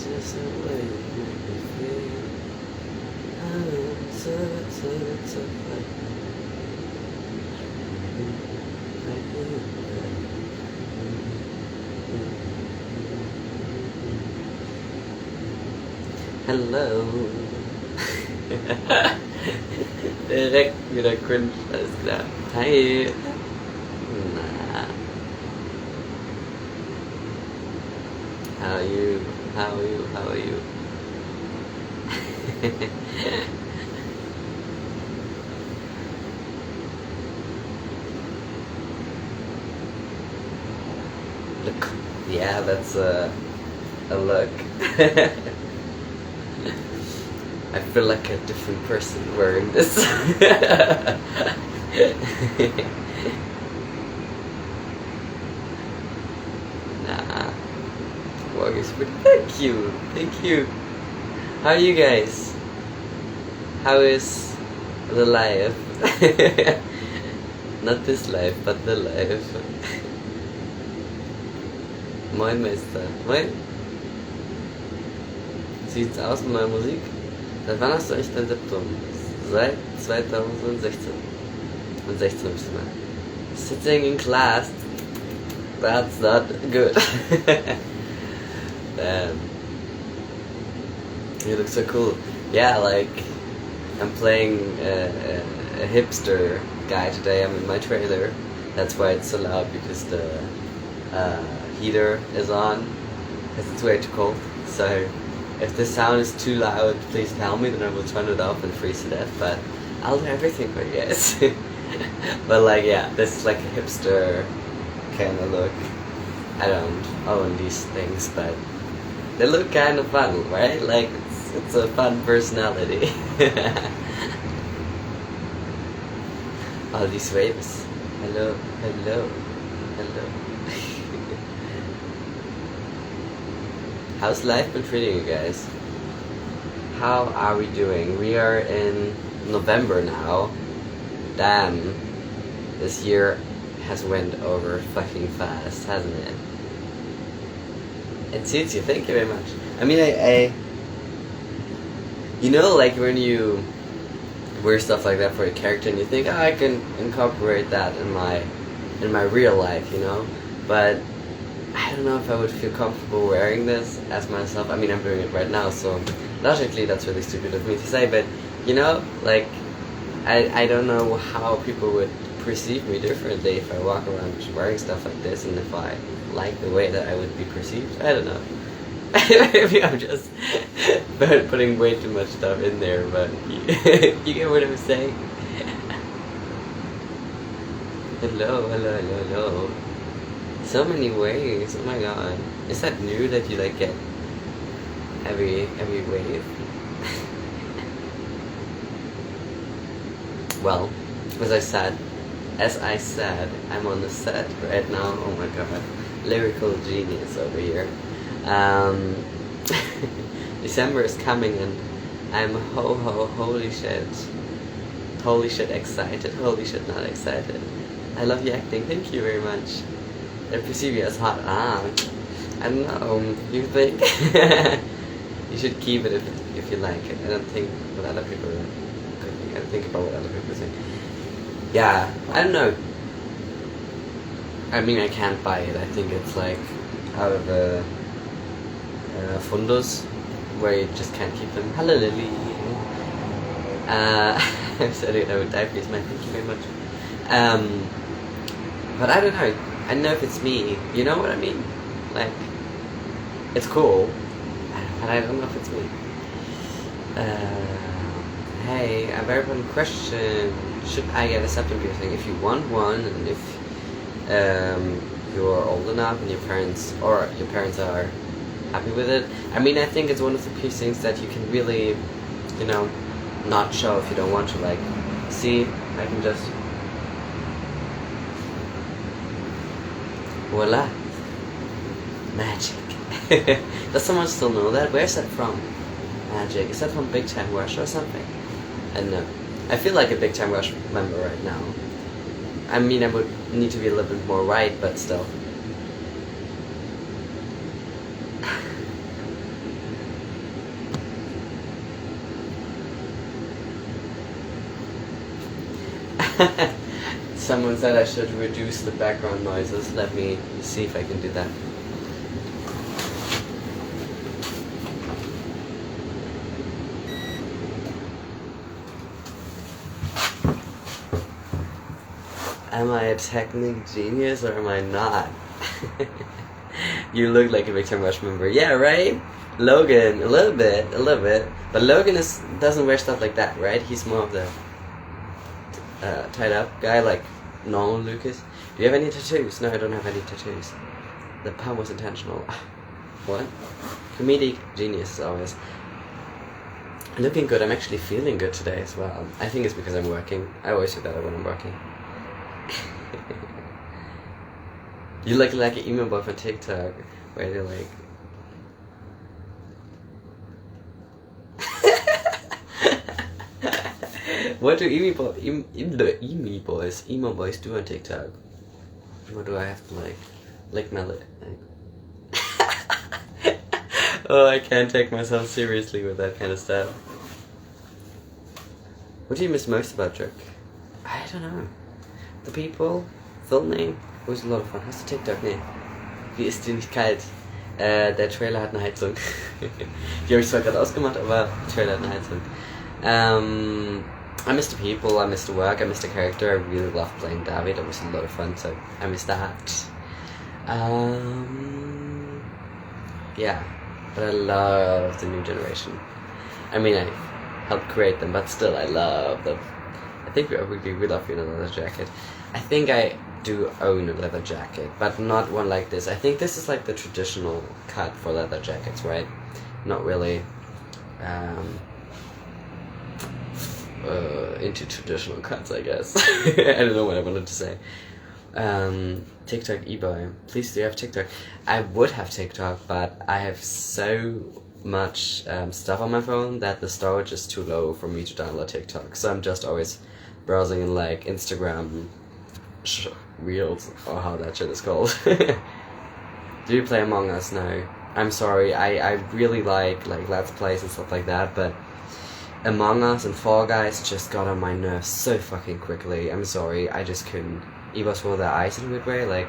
just a way you make me feel. I'm so Hello. Direkt wieder cringe, alles klar. Hi. Na. How are you? How are you? How are you? Look. Yeah, that's a look. I feel like a different person wearing this. Nah. Wow, you're sweet. Thank you. Thank you. How are you guys? How is the life? Not this life, but the life. Moin Meister. Moin. Sieht's aus mit neuer Musik? Seit wann hast du echt dein Septum? Seit 2016. Und 16 bist du mal. Sitting in class. That's not good. You look so cool. Yeah, like I'm playing a hipster guy today. I'm in my trailer. That's why it's so loud, because the heater is on, because it's way too cold. So if the sound is too loud, please tell me, then I will turn it off and freeze to death, but I'll do everything for you guys. But like, yeah, this is like a hipster kind of look. I don't own these things, but they look kind of fun, right? Like, it's a fun personality. All these waves. Hello, hello, hello. How's life been treating you guys? How are we doing? We are in November now. Damn, this year has went over fucking fast, hasn't it? It suits you, thank you very much. I mean, I you know, like when you wear stuff like that for a character and you think, oh, I can incorporate that in my real life, you know? But I don't know if I would feel comfortable wearing this as myself. I mean, I'm doing it right now, so logically that's really stupid of me to say, but you know, like, I don't know how people would perceive me differently if I walk around wearing stuff like this, and if I like the way that I would be perceived. I don't know. Maybe I'm just putting way too much stuff in there, but you get what I'm saying? Hello, hello, hello, hello. So many ways, oh my god. Is that new that you like get every wave? Well, as I said, I'm on the set right now. Oh my god, lyrical genius over here. December is coming and I'm holy shit excited, holy shit not excited. I love your acting, thank you very much. I perceive you as hot. I don't know, you think? You should keep it if you like it. I don't think what other people are cooking. I don't think about what other people think. Yeah, I don't know. I mean, I can't buy it. I think it's like out of a fundus where you just can't keep them. Hello, Lily. I'm sorry, I would die for you, man. Thank you very much. But I don't know. I don't know if it's me. You know what I mean? Like, it's cool, but I don't know if it's me. Hey, a very important question. Should I get a septum piercing? If you want one, and if you're old enough and your parents are happy with it. I mean, I think it's one of the piercings that you can really, you know, not show if you don't want to. Like, see, I can just, voila, magic. Does someone still know that? Where's that from? Magic. Is that from Big Time Rush or something? I don't know. I feel like a Big Time Rush member right now. I mean, I would need to be a little bit more right, but still. Someone said I should reduce the background noises. Let me see if I can do that. Am I a technical genius or am I not? You look like a Victor Rush member. Yeah, right? Logan, a little bit. But Logan doesn't wear stuff like that, right? He's more of the tied up guy, like normal Lukas. Do you have any tattoos? No, I don't have any tattoos. The pun was intentional. What? Comedic genius, always. Looking good. I'm actually feeling good today as well. I think it's because I'm working. I always do that when I'm working. You look like an emo boy from TikTok, where they're like... What do emo boys do on TikTok? What do I have to like? Lick my lip? Oh, I can't take myself seriously with that kind of stuff. What do you miss most about Druk? I don't know. The people, filming, was a lot of fun. Hast du TikTok? Nee. Wie ist dir nicht kalt? Der Trailer hat eine Heizung. Die habe ich zwar gerade ausgemacht, aber der Trailer hat eine Heizung. I miss the people, I miss the work, I miss the character. I really love playing David. It was a lot of fun, so I miss that. Yeah, but I love the new generation. I mean, I helped create them, but still, I love them. I think we love you in a leather jacket. I think I do own a leather jacket, but not one like this. I think this is like the traditional cut for leather jackets, right? Not really into traditional cuts, I guess. I don't know what I wanted to say. TikTok eBay. Please do you have TikTok? I would have TikTok, but I have so much stuff on my phone that the storage is too low for me to download TikTok. So I'm just always browsing in like Instagram Reels, or how that shit is called. Do you play Among Us? No. I'm sorry, I really like Let's Plays and stuff like that, but Among Us and Fall Guys just got on my nerves so fucking quickly. I'm sorry, I just couldn't. Evos roll their eyes in a weird way, like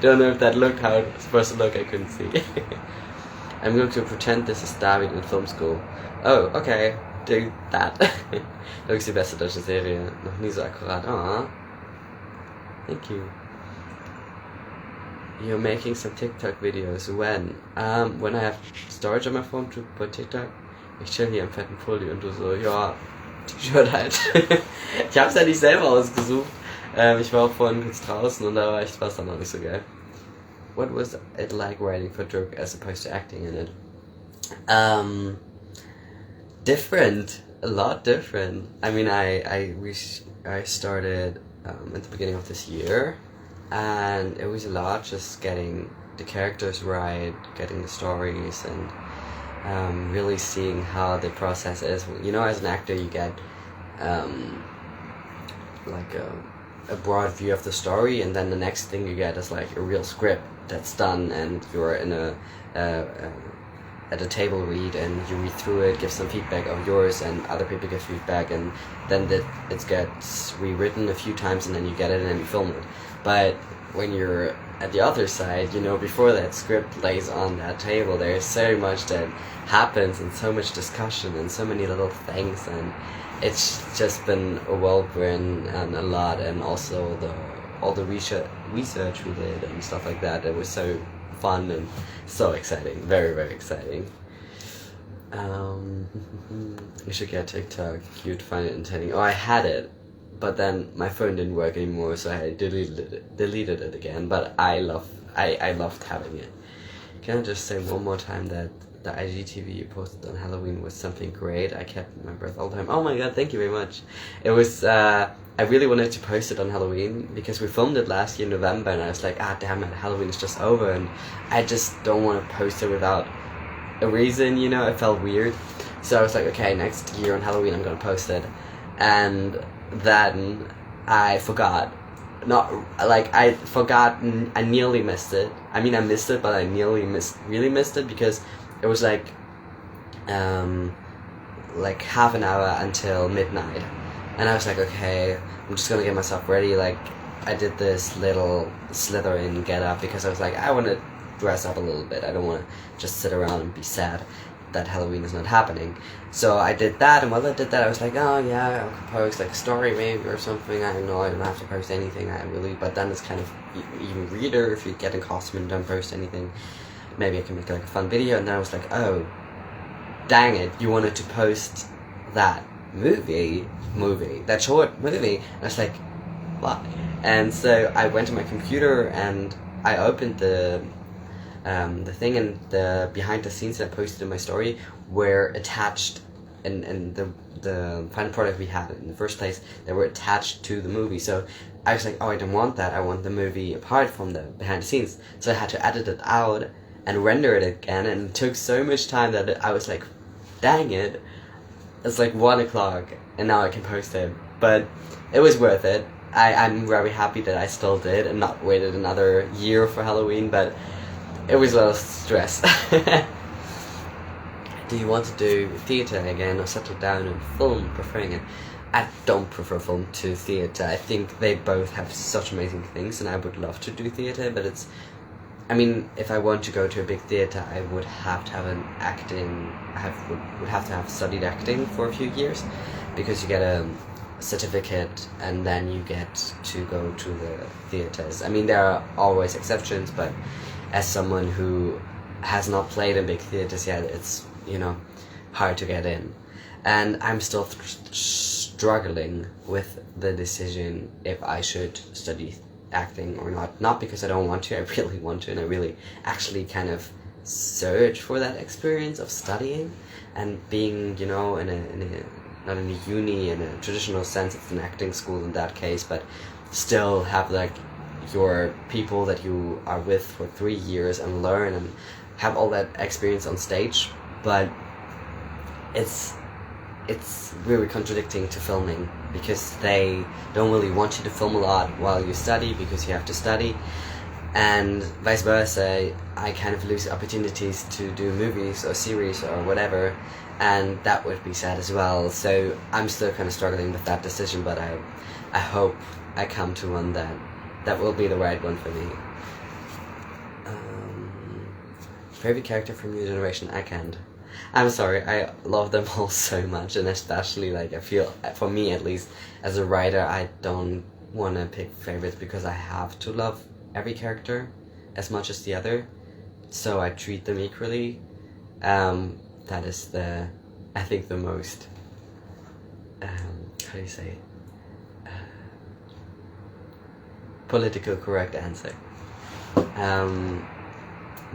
don't know if that looked how it was supposed to look, I couldn't see. I'm going to pretend this is David in film school. Oh, okay, do that. Das ist die beste deutsche Serie. Noch nie so akkurat. Aw. Thank you. You're making some TikTok videos. When? When I have storage on my phone to put TikTok. Ich chill hier im fetten Pulli und du so, ja, T-Shirt halt. Ich hab's ja nicht selber ausgesucht. Ich war auch vorhin kurz draußen und da war es dann noch nicht so geil. What was it like writing for Druk as opposed to acting in it? Different. A lot different. I mean, I started at the beginning of this year, and it was a lot just getting the characters right, getting the stories, and really seeing how the process is. You know, as an actor, you get like a broad view of the story, and then the next thing you get is like a real script that's done, and you're in at a table read, and you read through it, give some feedback of yours, and other people give feedback, and then it gets rewritten a few times, and then you get it and then you film it. But when you're at the other side, you know, before that script lays on that table, there's so much that happens, and so much discussion, and so many little things, and it's just been a whirlwind and a lot, and also all the research we did and stuff like that. It was so fun and so exciting, very, very exciting. You should get TikTok. You'd find it entertaining. Oh, I had it, but then my phone didn't work anymore, so I deleted it again. But I loved having it. Can I just say one more time that the IGTV you posted on Halloween was something great? I kept my breath all the time. Oh my god, thank you very much. It was, I really wanted to post it on Halloween because we filmed it last year in November, and I was like, damn it, Halloween is just over, and I just don't want to post it without a reason, you know. It felt weird. So I was like, okay, next year on Halloween I'm gonna post it. And then I forgot. I forgot, I nearly missed it. I mean, I missed it, but I really missed it, because it was like like half an hour until midnight, and I was like, okay, I'm just gonna get myself ready. Like, I did this little Slytherin get up because I was like, I want to dress up a little bit. I don't want to just sit around and be sad that Halloween is not happening. So I did that, and while I did that, I was like, oh yeah, I could post like a story maybe or something. I don't know, I don't have to post anything, but then it's kind of even weirder if you get in costume and don't post anything. Maybe I can make like a fun video. And then I was like, oh, dang it, you wanted to post that that short movie. And I was like, what? And so I went to my computer and I opened the thing, and the behind the scenes that I posted in my story were attached, and the final product we had in the first place, they were attached to the movie. So I was like, oh, I don't want that, I want the movie apart from the behind the scenes. So I had to edit it out and render it again, and it took so much time that I was like, dang it, it's like 1 o'clock and now I can post it. But it was worth it. I'm very happy that I still did and not waited another year for Halloween, but it was a lot of stress. Do you want to do theatre again or settle down in film, preferring it? I don't prefer film to theatre. I think they both have such amazing things, and I would love to do theatre, but it's... I mean, if I want to go to a big theatre, I would have to have would have to have studied acting for a few years, because you get a certificate and then you get to go to the theatres. I mean, there are always exceptions, but as someone who has not played in big theatres yet, it's, you know, hard to get in. And I'm still struggling with the decision if I should study acting or not. Not because I don't want to, I really want to, and I really actually kind of search for that experience of studying and being, you know, in a not in a uni in a traditional sense, it's an acting school in that case, but still have like your people that you are with for 3 years and learn and have all that experience on stage. But it's really contradicting to filming, because they don't really want you to film a lot while you study, because you have to study, and vice versa. I kind of lose opportunities to do movies or series or whatever, and that would be sad as well. So I'm still kind of struggling with that decision, but I hope I come to one that will be the right one for me. Favorite character from your generation? I can't. I'm sorry, I love them all so much, and especially, like, I feel, for me at least, as a writer, I don't want to pick favorites, because I have to love every character as much as the other, so I treat them equally. That is I think the most, how do you say it? Political correct answer.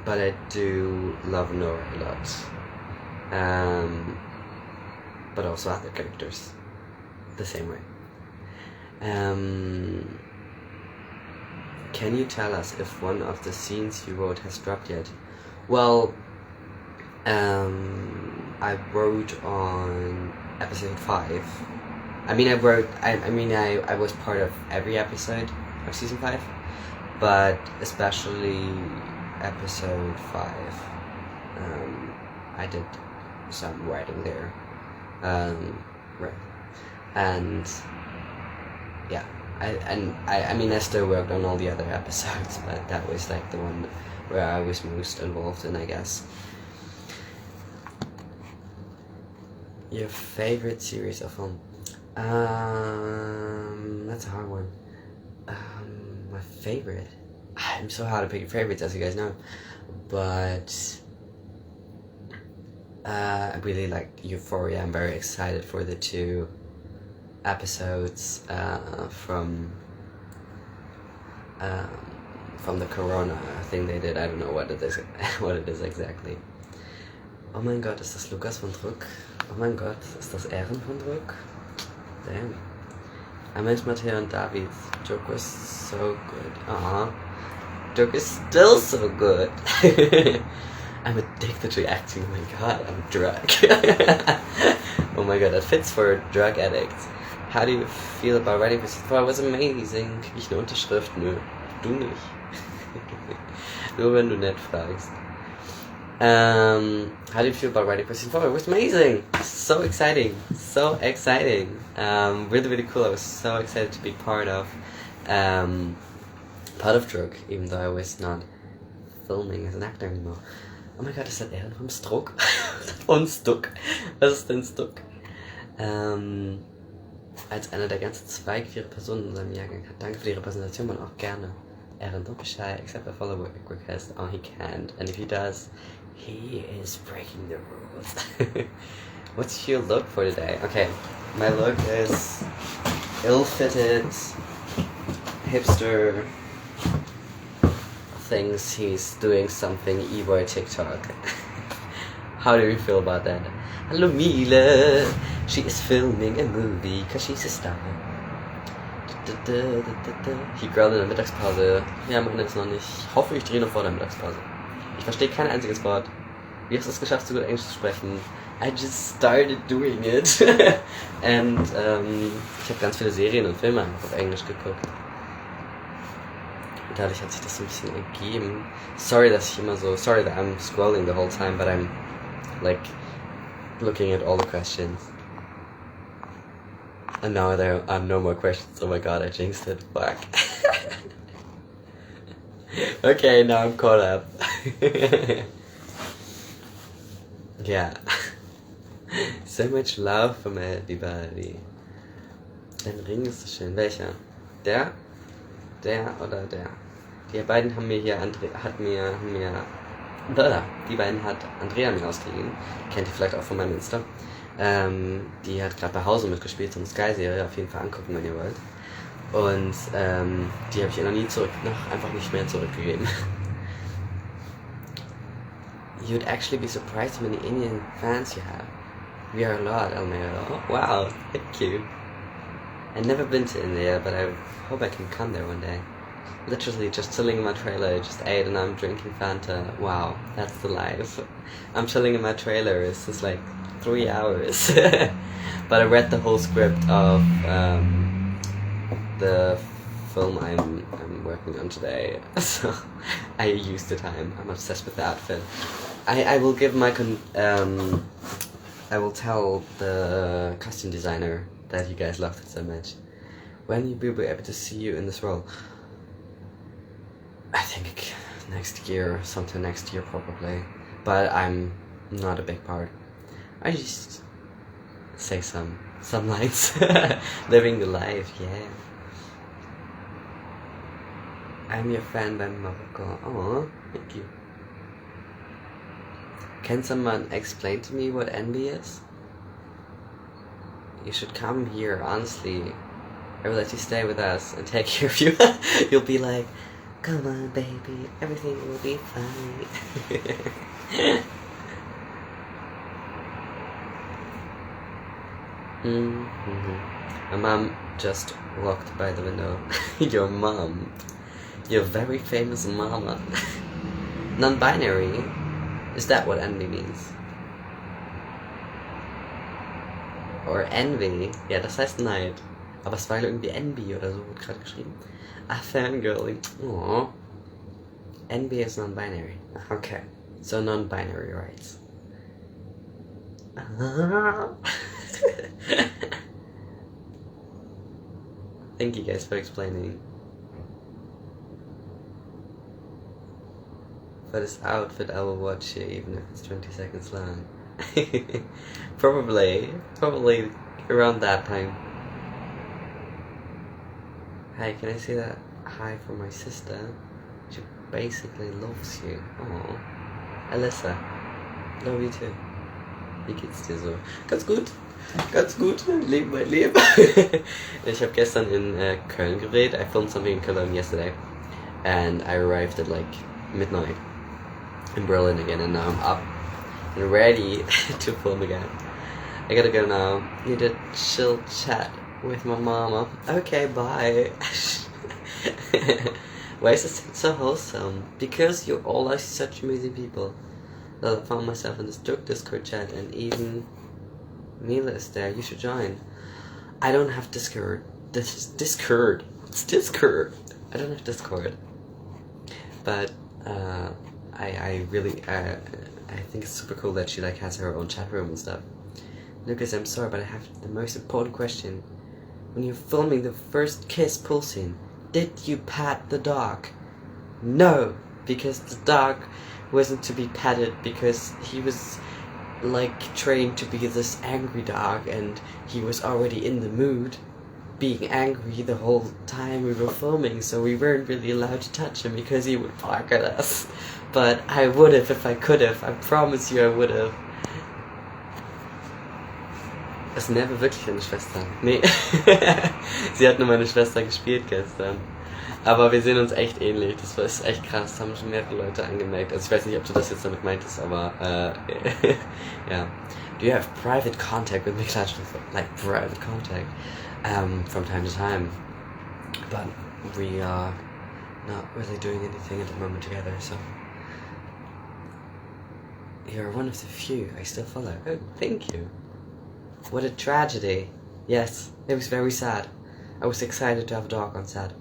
But I do love Nora a lot. But also other characters the same way. Can you tell us if one of the scenes you wrote has dropped yet? Well, I wrote on episode 5. I mean, I was part of every episode of season 5, but especially episode 5. I did some writing there, right, and yeah, I mean I still worked on all the other episodes, but that was like the one where I was most involved in, I guess. Your favorite series of film? That's a hard one. My favorite? I'm so hard to pick favorites, as you guys know, but I really like Euphoria. I'm very excited for the 2 episodes from the Corona thing they did. I don't know what it is exactly. Oh mein Gott, ist das Lukas von Druck? Oh mein Gott, ist das Ehren von Druck? Damn. I miss Matteo and David. Joke was so good. Joke is still so good. I'm addicted to acting. Oh my god, I'm a drug. Oh my god, that fits for drug addicts. How do you feel about writing for season 4? It was amazing. Krieg ich eine Unterschrift? Nö, du nicht. Nur wenn du nett fragst. How do you feel about writing for season 4? It was amazing. So exciting. So exciting. Really, really cool. I was so excited to be part of Druck, even though I was not filming as an actor anymore. Oh my god, ist das er vom Struck? Von Stuck. Was ist denn Stuck? Als einer der ganzen 2 queere Personen in unserem Jahrgang hat. Danke für die Repräsentation und auch gerne. Aaron, don't be shy, except a follow request. Oh, he can't. And if he does, he is breaking the rules. What's your look for today? Okay, my look is ill-fitted, hipster, thinks he's doing something e-boy TikTok. How do you feel about that? Hello Mila, she is filming a movie cause she's a star. He growled in der Mittagspause. Ja, meine ist noch nicht. Ich hoffe, ich drehe noch vor der Mittagspause. Ich verstehe kein einziges Wort. Wie hast du es geschafft, so gut Englisch zu sprechen? I just started doing it. And ich habe ganz viele Serien und Filme einfach auf Englisch geguckt. Und dadurch hat sich das so ein bisschen ergeben. Sorry that I'm scrolling the whole time, but I'm like looking at all the questions. And now there are no more questions. Oh my god, I jinxed it. Fuck. Okay, now I'm caught up. Yeah. So much love from everybody. Dein Ring ist so schön. Welcher? Der? Der oder der? Die beiden haben mir hier, die beiden hat Andrea mir ausgeliehen. Kennt ihr vielleicht auch von meinem Insta. Die hat gerade bei Hause mitgespielt, so eine Sky-Serie, auf jeden Fall angucken, wenn ihr wollt. Und die habe ich ihr noch nie einfach nicht mehr zurückgegeben. You'd actually be surprised how many Indian fans you have. We are a lot, Almero. Oh, wow, thank you. I've never been to India, but I hope I can come there one day. Literally just chilling in my trailer, I just ate and I'm drinking Fanta. Wow, that's the life. I'm chilling in my trailer, it's just like 3 hours. But I read the whole script of the film I'm working on today, so I used the time. I'm obsessed with the outfit. I will give my I will tell the costume designer that you guys loved it so much. When will we be able to see you in this role? I think next year, sometime next year probably. But I'm not a big part. I just say some lines. Living the life, yeah. I'm your fan by Morocco. Oh, thank you. Can someone explain to me what envy is? You should come here, honestly. I will let you stay with us and take care of you. You'll be like, come on baby, everything will be fine. My mom just walked by the window. Your mom. Your very famous mama. Non-binary. Is that what envy means? Or envy? Ja, das heißt Neid. Aber es war irgendwie envy oder so, wird gerade geschrieben. Ah, fangirling. Aww. Envy is non-binary. Okay. So non-binary rights. Thank you guys for explaining. For this outfit, I will watch it even if it's 20 seconds long. Probably around that time. Hey, can I say that hi from my sister? She basically loves you. Oh, Alyssa, love you too. Wie geht's dir so? Ganz gut. Leben mein Leben. Ich habe gestern in Köln gedreht. I filmed something in Cologne yesterday. And I arrived at like midnight in Berlin again, and now I'm up and ready to film again. I gotta go now. Need a chill chat with my mama. Okay, bye. Why is this so wholesome? Because you all are such amazing people. I found myself in this Discord chat, and even Mila is there. You should join. I don't have Discord. Discord. It's Discord. I don't have Discord. But I really I think it's super cool that she like has her own chat room and stuff. Lucas, I'm sorry, but I have the most important question. When you're filming the first kiss pool scene, did you pat the dog? No, because the dog wasn't to be patted because he was like trained to be this angry dog and he was already in the mood being angry the whole time we were filming, so we weren't really allowed to touch him because he would bark at us. But I would have if I could have. I promise you I would have. Ist Neve wirklich eine Schwester? Nee. Sie hat nur meine Schwester gespielt gestern. Aber wir sehen uns echt ähnlich. Das ist echt krass. Das haben schon mehrere Leute angemerkt. Also ich weiß nicht, ob du das jetzt damit meintest, aber ja. Do you have private contact with Miklas? Like private contact? From time to time. But we are not really doing anything at the moment together, so... You're one of the few I still follow. Oh, thank you. What a tragedy. Yes, it was very sad. I was excited to have a dog on set.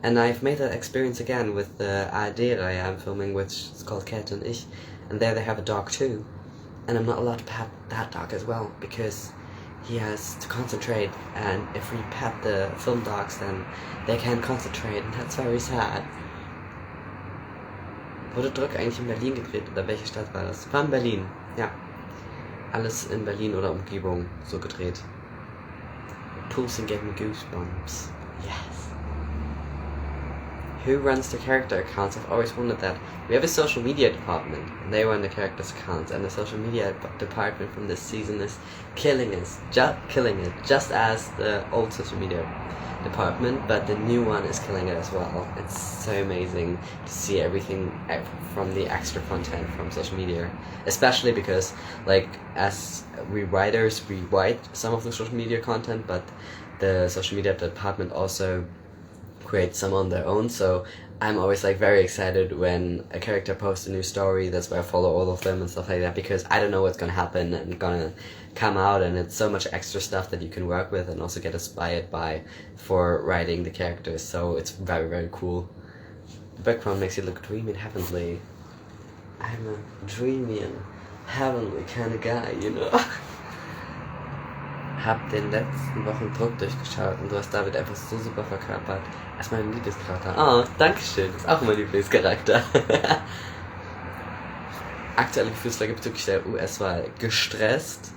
And I've made that experience again with the ARD I am filming, which is called Cat and Ich. And there they have a dog too. And I'm not allowed to pat that dog as well, because he has to concentrate. And if we pat the film dogs, then they can't concentrate. And that's very sad. Wurde Druck eigentlich in Berlin gedreht? Oder welche Stadt war das? War in Berlin, ja. Alles in Berlin oder Umgebung so gedreht. Pulsing gave me goosebumps. Yes. Who runs the character accounts? I've always wondered that. We have a social media department, and they run the characters' accounts, and the social media department from this season is killing it, just as the old social media department, but the new one is killing it as well. It's so amazing to see everything from the extra content from social media, especially because, like, as we writers, we write some of the social media content, but the social media department also creates some on their own, so I'm always like very excited when a character posts a new story. That's why I follow all of them and stuff like that, because I don't know what's gonna happen and gonna come out, and it's so much extra stuff that you can work with and also get inspired by for writing the characters, so it's very, very cool. The background makes you look dreamy and heavenly. I'm a dreamy and heavenly kind of guy, you know. Hab den letzten Wochen Druck durchgeschaut und du hast David einfach so super verkörpert. Er ist mein Lieblingscharakter. Oh, dankeschön. Ist auch mein Lieblingscharakter. Aktuelle Gefühlslage bezüglich der US-Wahl. Gestresst.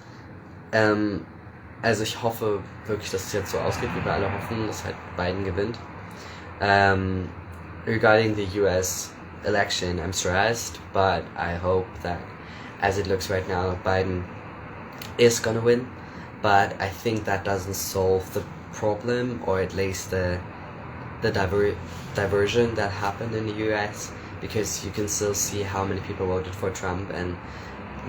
Also ich hoffe wirklich, dass es jetzt so ausgeht, wie wir alle hoffen, dass halt Biden gewinnt. Regarding the US election, I'm stressed, but I hope that as it looks right now, Biden is gonna win. But I think that doesn't solve the problem, or at least the diversion that happened in the US, because you can still see how many people voted for Trump and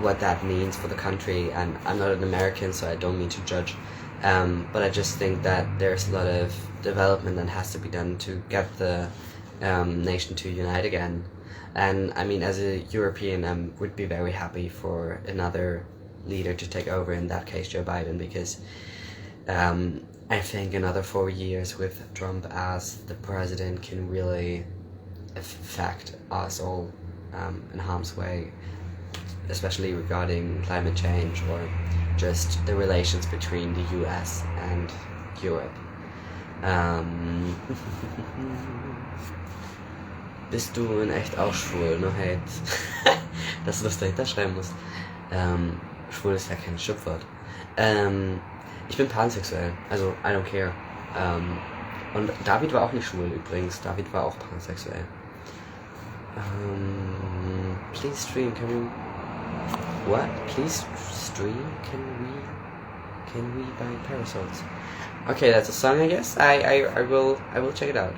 what that means for the country. And I'm not an American, so I don't mean to judge, but I just think that there's a lot of development that has to be done to get the nation to unite again. And I mean, as a European, I would be very happy for another leader to take over, in that case Joe Biden, because I think another 4 years with Trump as the president can really affect us all in harm's way, especially regarding climate change or just the relations between the US and Europe. Bist du in echt auch schwul? No hate. Dass du das dahinter schreiben musst. Schwul ist ja kein Schimpfwort. Ich bin pansexuell, also I don't care. Und David war auch nicht schwul übrigens, David war auch pansexuell. Please stream, can we... What? Please stream, can we buy parasols? Okay, that's a song, I guess. I will check it out.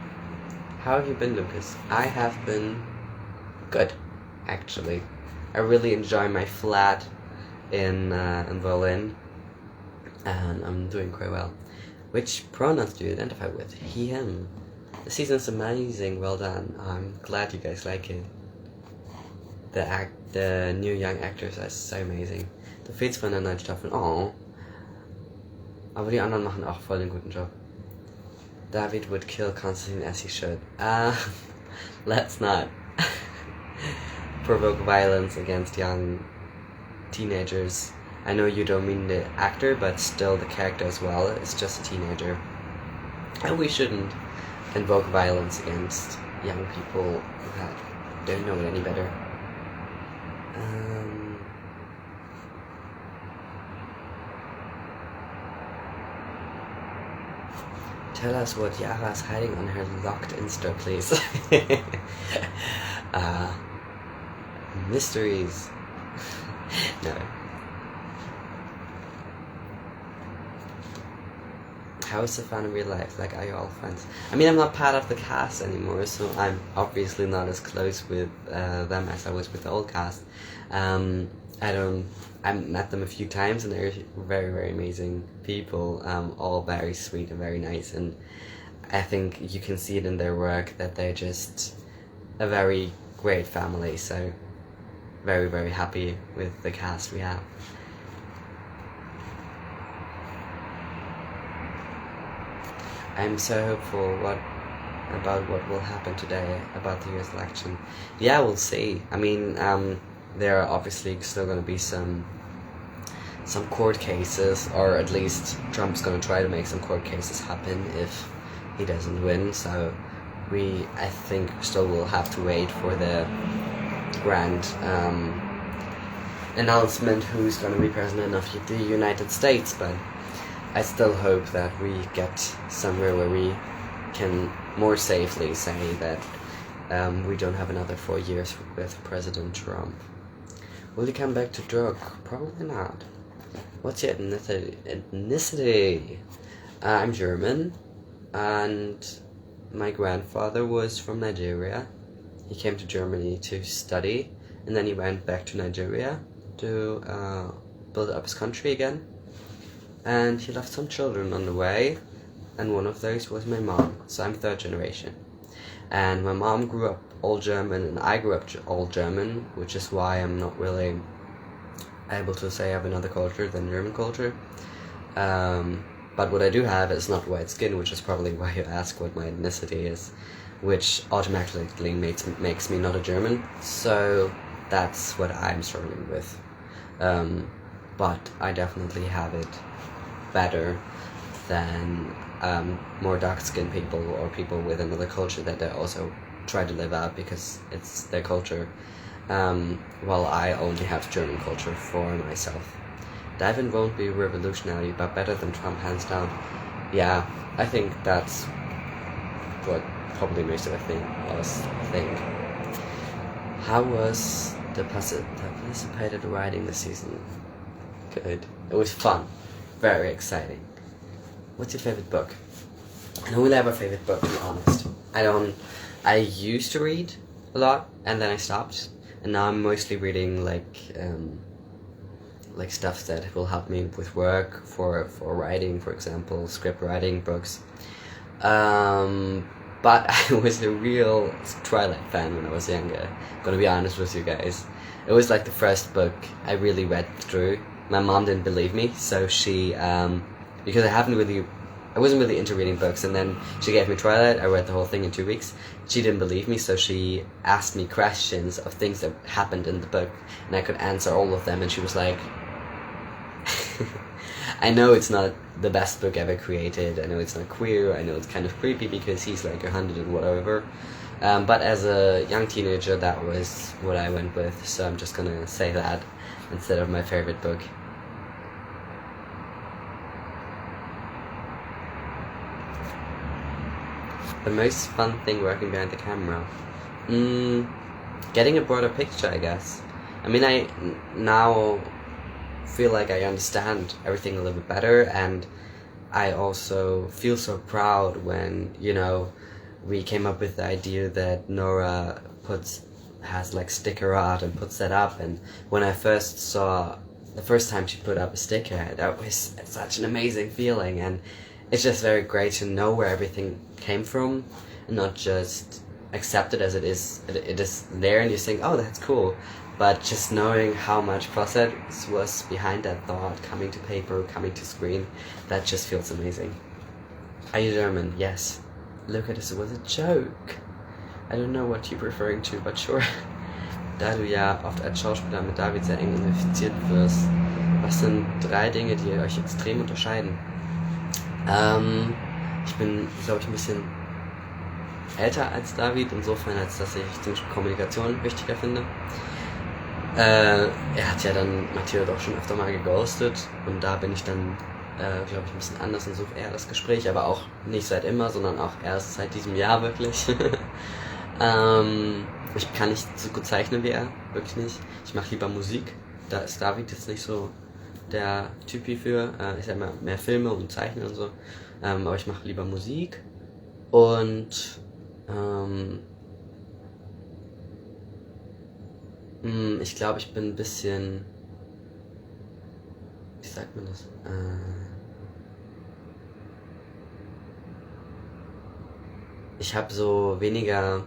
How have you been, Lucas? I have been good, actually. I really enjoy my flat in Berlin, and I'm doing quite well. Which pronouns do you identify with? He, him. The season's amazing, well done. I'm glad you guys like it. The new young actors are so amazing. Du fehlst von der neuen Staffel. Oh. Aber die anderen machen auch voll den guten Job. David would kill Constantine as he should. Let's not. provoke violence against young teenagers. I know you don't mean the actor, but still the character as well is just a teenager. And we shouldn't invoke violence against young people that don't know it any better. Tell us what Yara's hiding on her locked Insta, please. Mysteries. No. How is the fun in real life? Like, are you all friends? I mean, I'm not part of the cast anymore, so I'm obviously not as close with them as I was with the old cast. I met them a few times, and they're very, very amazing people, all very sweet and very nice, and I think you can see it in their work that they're just a very great family, so very, very happy with the cast we have. I'm so hopeful about what will happen today about the US election. Yeah, we'll see. I mean, there are obviously still going to be some court cases, or at least Trump's going to try to make some court cases happen if he doesn't win. So I think, still will have to wait for the grand announcement who's going to be president of the United States. But I still hope that we get somewhere where we can more safely say that we don't have another 4 years with President Trump. Will you come back to drug? Probably not. What's your ethnicity? I'm German, and my grandfather was from Nigeria. He came to Germany to study, and then he went back to Nigeria to build up his country again. And he left some children on the way, and one of those was my mom, so I'm third generation. And my mom grew up all German, and I grew up all German, which is why I'm not really able to say I have another culture than German culture. But what I do have is not white skin, which is probably why you ask what my ethnicity is, which automatically makes me not a German. So that's what I'm struggling with. But I definitely have it better than more dark-skinned people or people with another culture that they also try to live out because it's their culture, while I only have German culture for myself. Diving won't be revolutionary, but better than Trump, hands down. Yeah, I think that's what probably most of us think. How was the participated riding this season? Good. It was fun. Very exciting. What's your favorite book? I don't really have a favorite book, to be honest. I used to read a lot, and then I stopped, and now I'm mostly reading like stuff that will help me with work, for writing, for example, script writing books. But I was a real Twilight fan when I was younger. I'm gonna be honest with you guys. It was like the first book I really read through. My mom didn't believe me, so she, because I wasn't really into reading books, and then she gave me Twilight. I read the whole thing in 2 weeks. She didn't believe me, so she asked me questions of things that happened in the book, and I could answer all of them, and she was like, I know it's not the best book ever created, I know it's not queer, I know it's kind of creepy because he's like 100 and whatever, but as a young teenager, that was what I went with, so I'm just gonna say that instead of my favorite book. The most fun thing working behind the camera? Getting a broader picture, I guess. I mean, I now feel like I understand everything a little bit better, and I also feel so proud when, we came up with the idea that Nora has like sticker art and puts that up, and when I first saw the first time she put up a sticker, that was such an amazing feeling, and it's just very great to know where everything came from and not just accept it as it is there and you think, oh, that's cool, but just knowing how much process was behind that thought, coming to paper, coming to screen, that just feels amazing. Are you German? Yes. Look at this, it was a joke. I don't know what you're referring to, but sure. da du ja oft als Schauspieler mit David sehr eng identifiziert wirst, was sind 3 Dinge, die euch extrem unterscheiden? Ich bin, glaube ich, ein bisschen älter als David, insofern, als dass ich die Kommunikation wichtiger finde. Er hat ja dann Matteo doch schon öfter mal geghostet und da bin ich dann, glaube ich, ein bisschen anders und suche eher das Gespräch, aber auch nicht seit immer, sondern auch erst seit diesem Jahr wirklich. Ich kann nicht so gut zeichnen wie er, wirklich nicht. Ich mache lieber Musik, da ist David jetzt nicht so der Typi für. Ich sag mal, mehr Filme und Zeichnen und so, aber ich mache lieber Musik und ich glaube, ich bin ein bisschen, wie sagt man das? Ich habe so weniger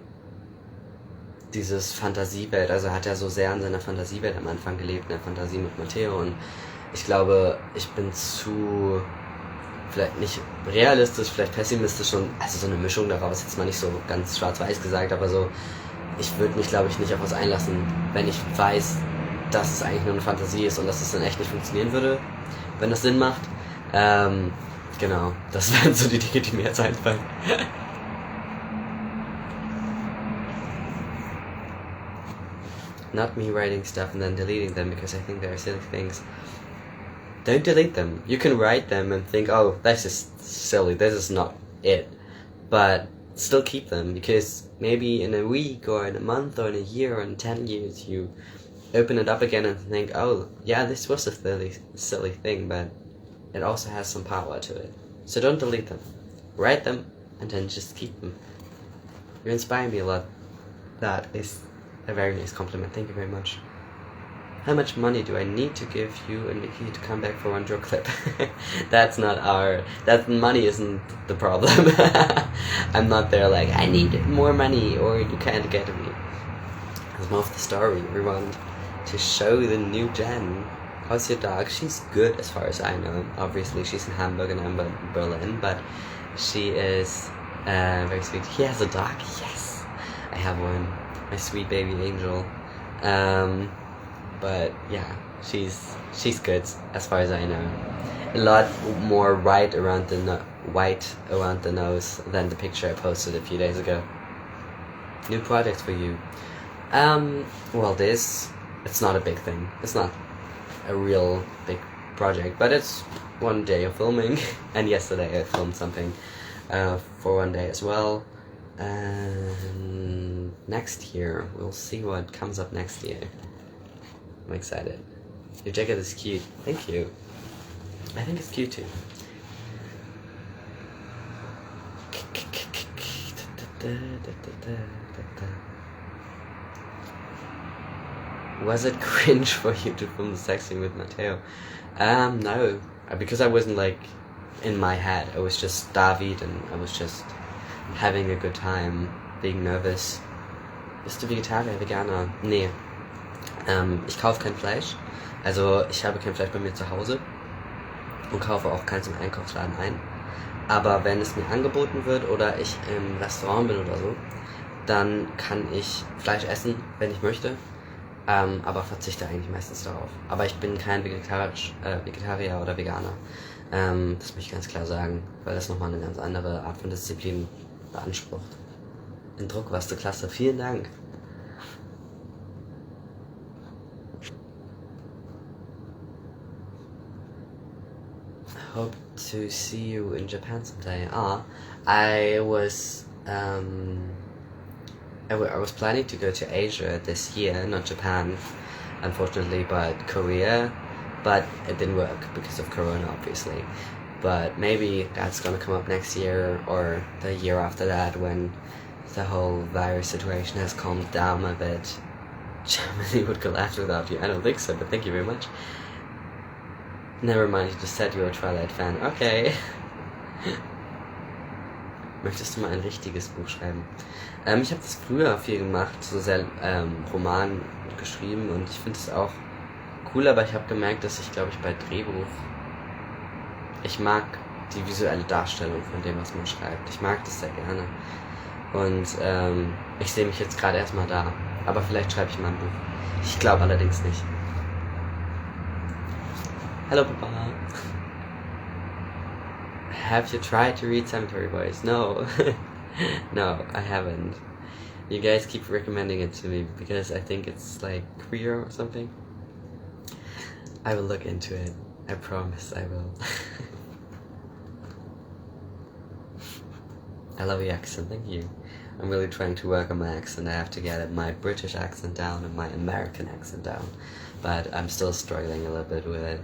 dieses Fantasiewelt, also hat er so sehr in seiner Fantasiewelt am Anfang gelebt, in der Fantasie mit Matteo, und ich glaube, ich bin zu, vielleicht nicht realistisch, vielleicht pessimistisch und, also so eine Mischung daraus, jetzt mal nicht so ganz schwarz-weiß gesagt, aber so, ich würde mich, glaube ich, nicht auf was einlassen, wenn ich weiß, dass es eigentlich nur eine Fantasie ist und dass es dann echt nicht funktionieren würde, wenn das Sinn macht. Genau, das wären so die Dinge, die mir jetzt einfallen. Not me writing stuff and then deleting them because I think they're silly things. Don't delete them. You can write them and think, oh, that's just silly, this is not it. But still keep them, because maybe in a week or in a month or in a year or in 10 years you open it up again and think, oh, yeah, this was a silly thing, but it also has some power to it. So don't delete them. Write them and then just keep them. You inspire me a lot. That is a very nice compliment. Thank you very much. How much money do I need to give you and Nikki to come back for one joke clip? That money isn't the problem. I'm not there like, I need more money or you can't get me. That's more of the story. We want to show the new Jen. How's your dog? She's good as far as I know. Obviously she's in Hamburg and I'm in Berlin, but she is very sweet. He has a dog? Yes! I have one. My sweet baby angel. But yeah, she's good as far as I know. A lot more white around the nose than the picture I posted a few days ago. New project for you. Well, it's not a big thing. It's not a real big project, but it's one day of filming, and yesterday I filmed something for one day as well. And next year, we'll see what comes up next year. I'm excited. Your jacket is cute. Thank you. I think it's cute too. Was it cringe for you to film the sex scene with Matteo? No, because I wasn't like in my head. It was just David and I was just having a good time, being nervous. Bist du Vegetarier, Veganer? Nee. Ich kaufe kein Fleisch. Also ich habe kein Fleisch bei mir zu Hause und kaufe auch keins im Einkaufsladen ein. Aber wenn es mir angeboten wird oder ich im Restaurant bin oder so, dann kann ich Fleisch essen, wenn ich möchte. Aber verzichte eigentlich meistens darauf. Aber ich bin kein Vegetarier oder Veganer. Das möchte ich ganz klar sagen, weil das nochmal eine ganz andere Art von Disziplin beansprucht. In Druck warst du klasse. Vielen Dank. Hope to see you in Japan someday. I was planning to go to Asia this year, not Japan, unfortunately, but Korea. But it didn't work because of Corona, obviously. But maybe that's gonna come up next year or the year after that when the whole virus situation has calmed down a bit. Germany would collapse without you. I don't think so, but thank you very much. Never mind, you just said you're a Twilight fan. Okay. Möchtest du mal ein richtiges Buch schreiben? Ich habe das früher viel gemacht, so sehr Roman geschrieben und ich finde es auch cool, aber ich habe gemerkt, dass ich, glaube ich, bei Drehbuch, ich mag die visuelle Darstellung von dem, was man schreibt. Ich mag das sehr gerne. Und ich sehe mich jetzt gerade erstmal da. Aber vielleicht schreibe ich mal ein Buch. Ich glaube allerdings nicht. Hello, Papa. Have you tried to read Cemetery Boys? No. No, I haven't. You guys keep recommending it to me because I think it's like queer or something. I will look into it. I promise I will. I love your accent, thank you. I'm really trying to work on my accent. I have to get my British accent down and my American accent down. But I'm still struggling a little bit with it.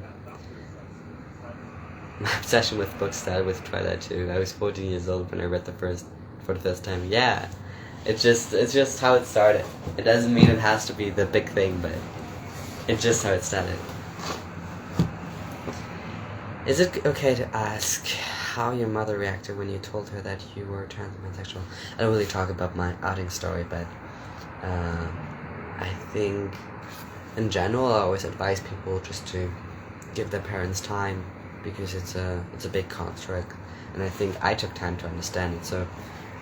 My obsession with books started with Twilight too. I was 14 years old when I read for the first time. Yeah, it's just how it started. It doesn't mean it has to be the big thing, but it's just how it started. Is it okay to ask how your mother reacted when you told her that you were trans and bisexual? I don't really talk about my outing story, but I think in general I always advise people just to give their parents time, because it's a big construct, and I think I took time to understand it, so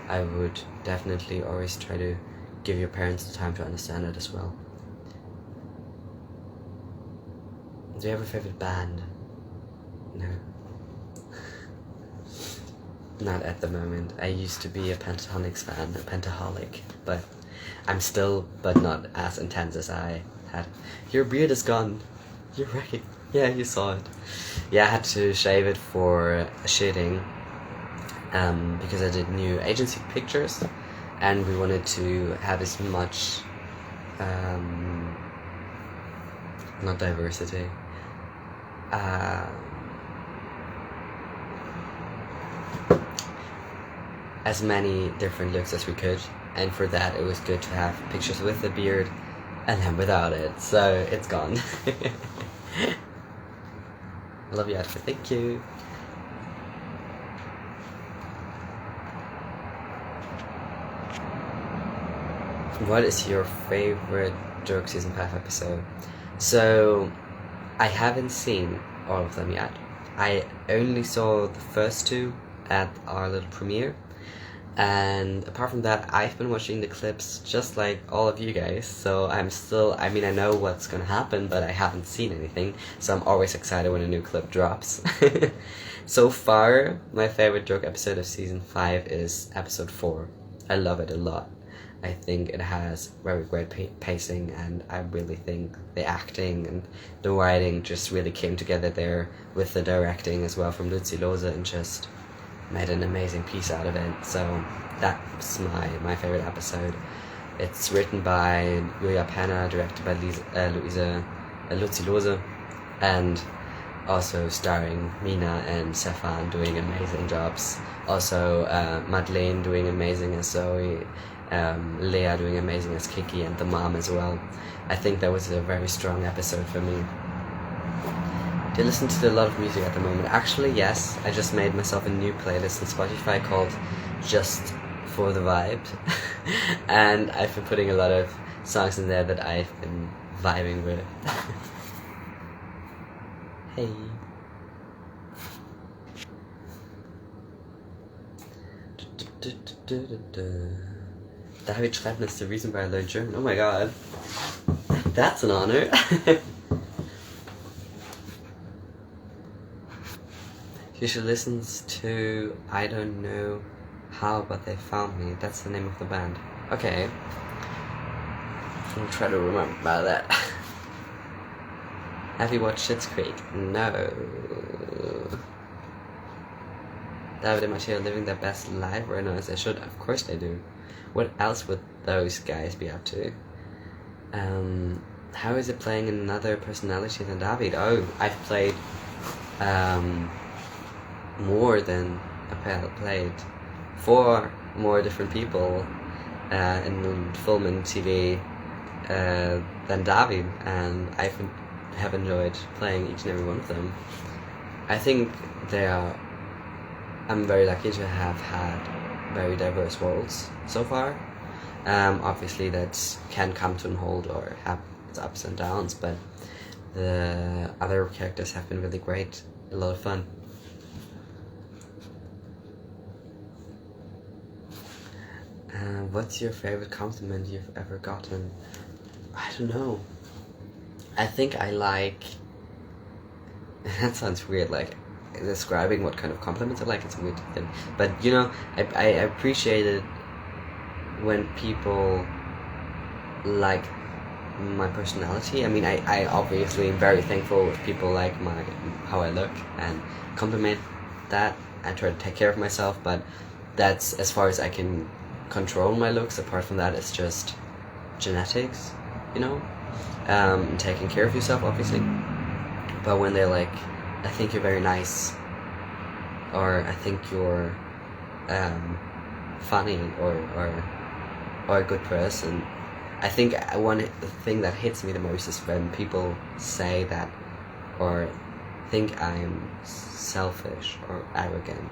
I would definitely always try to give your parents the time to understand it as well. Do you have a favorite band? No. Not at the moment. I used to be a Pentatonix fan, a Pentaholic, but I'm still, but not as intense as I had. Your beard is gone. You're right. Yeah, you saw it. Yeah, I had to shave it for a shooting, because I did new agency pictures, and we wanted to have as much, not diversity, as many different looks as we could, and for that it was good to have pictures with the beard and then without it, so it's gone. I love your outfit, thank you. What is your favorite Joke Season 5 episode? So, I haven't seen all of them yet. I only saw the first two at our little premiere, and apart from that, I've been watching the clips just like all of you guys, so I know what's gonna happen, but I haven't seen anything, so I'm always excited when a new clip drops. So far, my favorite joke episode of season 5 is episode 4. I love it a lot. I think it has very great pacing, and I really think the acting and the writing just really came together there, with the directing as well from Lucy Lose, and just made an amazing piece out of it. So that's my favorite episode. It's written by Julia Penna, directed by Lucy Lose, and also starring Mina and Stefan doing amazing jobs. Also Madeleine doing amazing as Zoe, Leah doing amazing as Kiki, and the mom as well. I think that was a very strong episode for me. Do you listen to a lot of music at the moment? Actually, yes. I just made myself a new playlist on Spotify called Just for the Vibe. And I've been putting a lot of songs in there that I've been vibing with. Hey. David schreibt, that's the reason why I learned German. Oh my god. That's an honor. You should listen to I Don't Know How, But They Found Me. That's the name of the band. Okay. I'll try to remember about that. Have you watched Schitt's Creek? No. David and Matteo living their best life right now, as they should. Of course they do. What else would those guys be up to? How is it playing another personality than David? Oh, I've played more than I played 4 more different people in film and TV than David, and I have enjoyed playing each and every one of them. I think I'm very lucky to have had very diverse roles so far. Obviously that can come to a halt or have its ups and downs, but the other characters have been really great, a lot of fun. What's your favorite compliment you've ever gotten? I don't know. I think I like... That sounds weird, like describing what kind of compliments I like. It's a weird thing. But, you know, I appreciate it when people like my personality. I mean, I obviously am very thankful if people like how I look and compliment that. I try to take care of myself, but that's as far as I can control my looks. Apart from that, it's just genetics, you know, taking care of yourself, obviously. But when they're like, I think you're very nice, or I think you're funny, or a good person, I think one thing that hits me the most is when people say that, or think I'm selfish or arrogant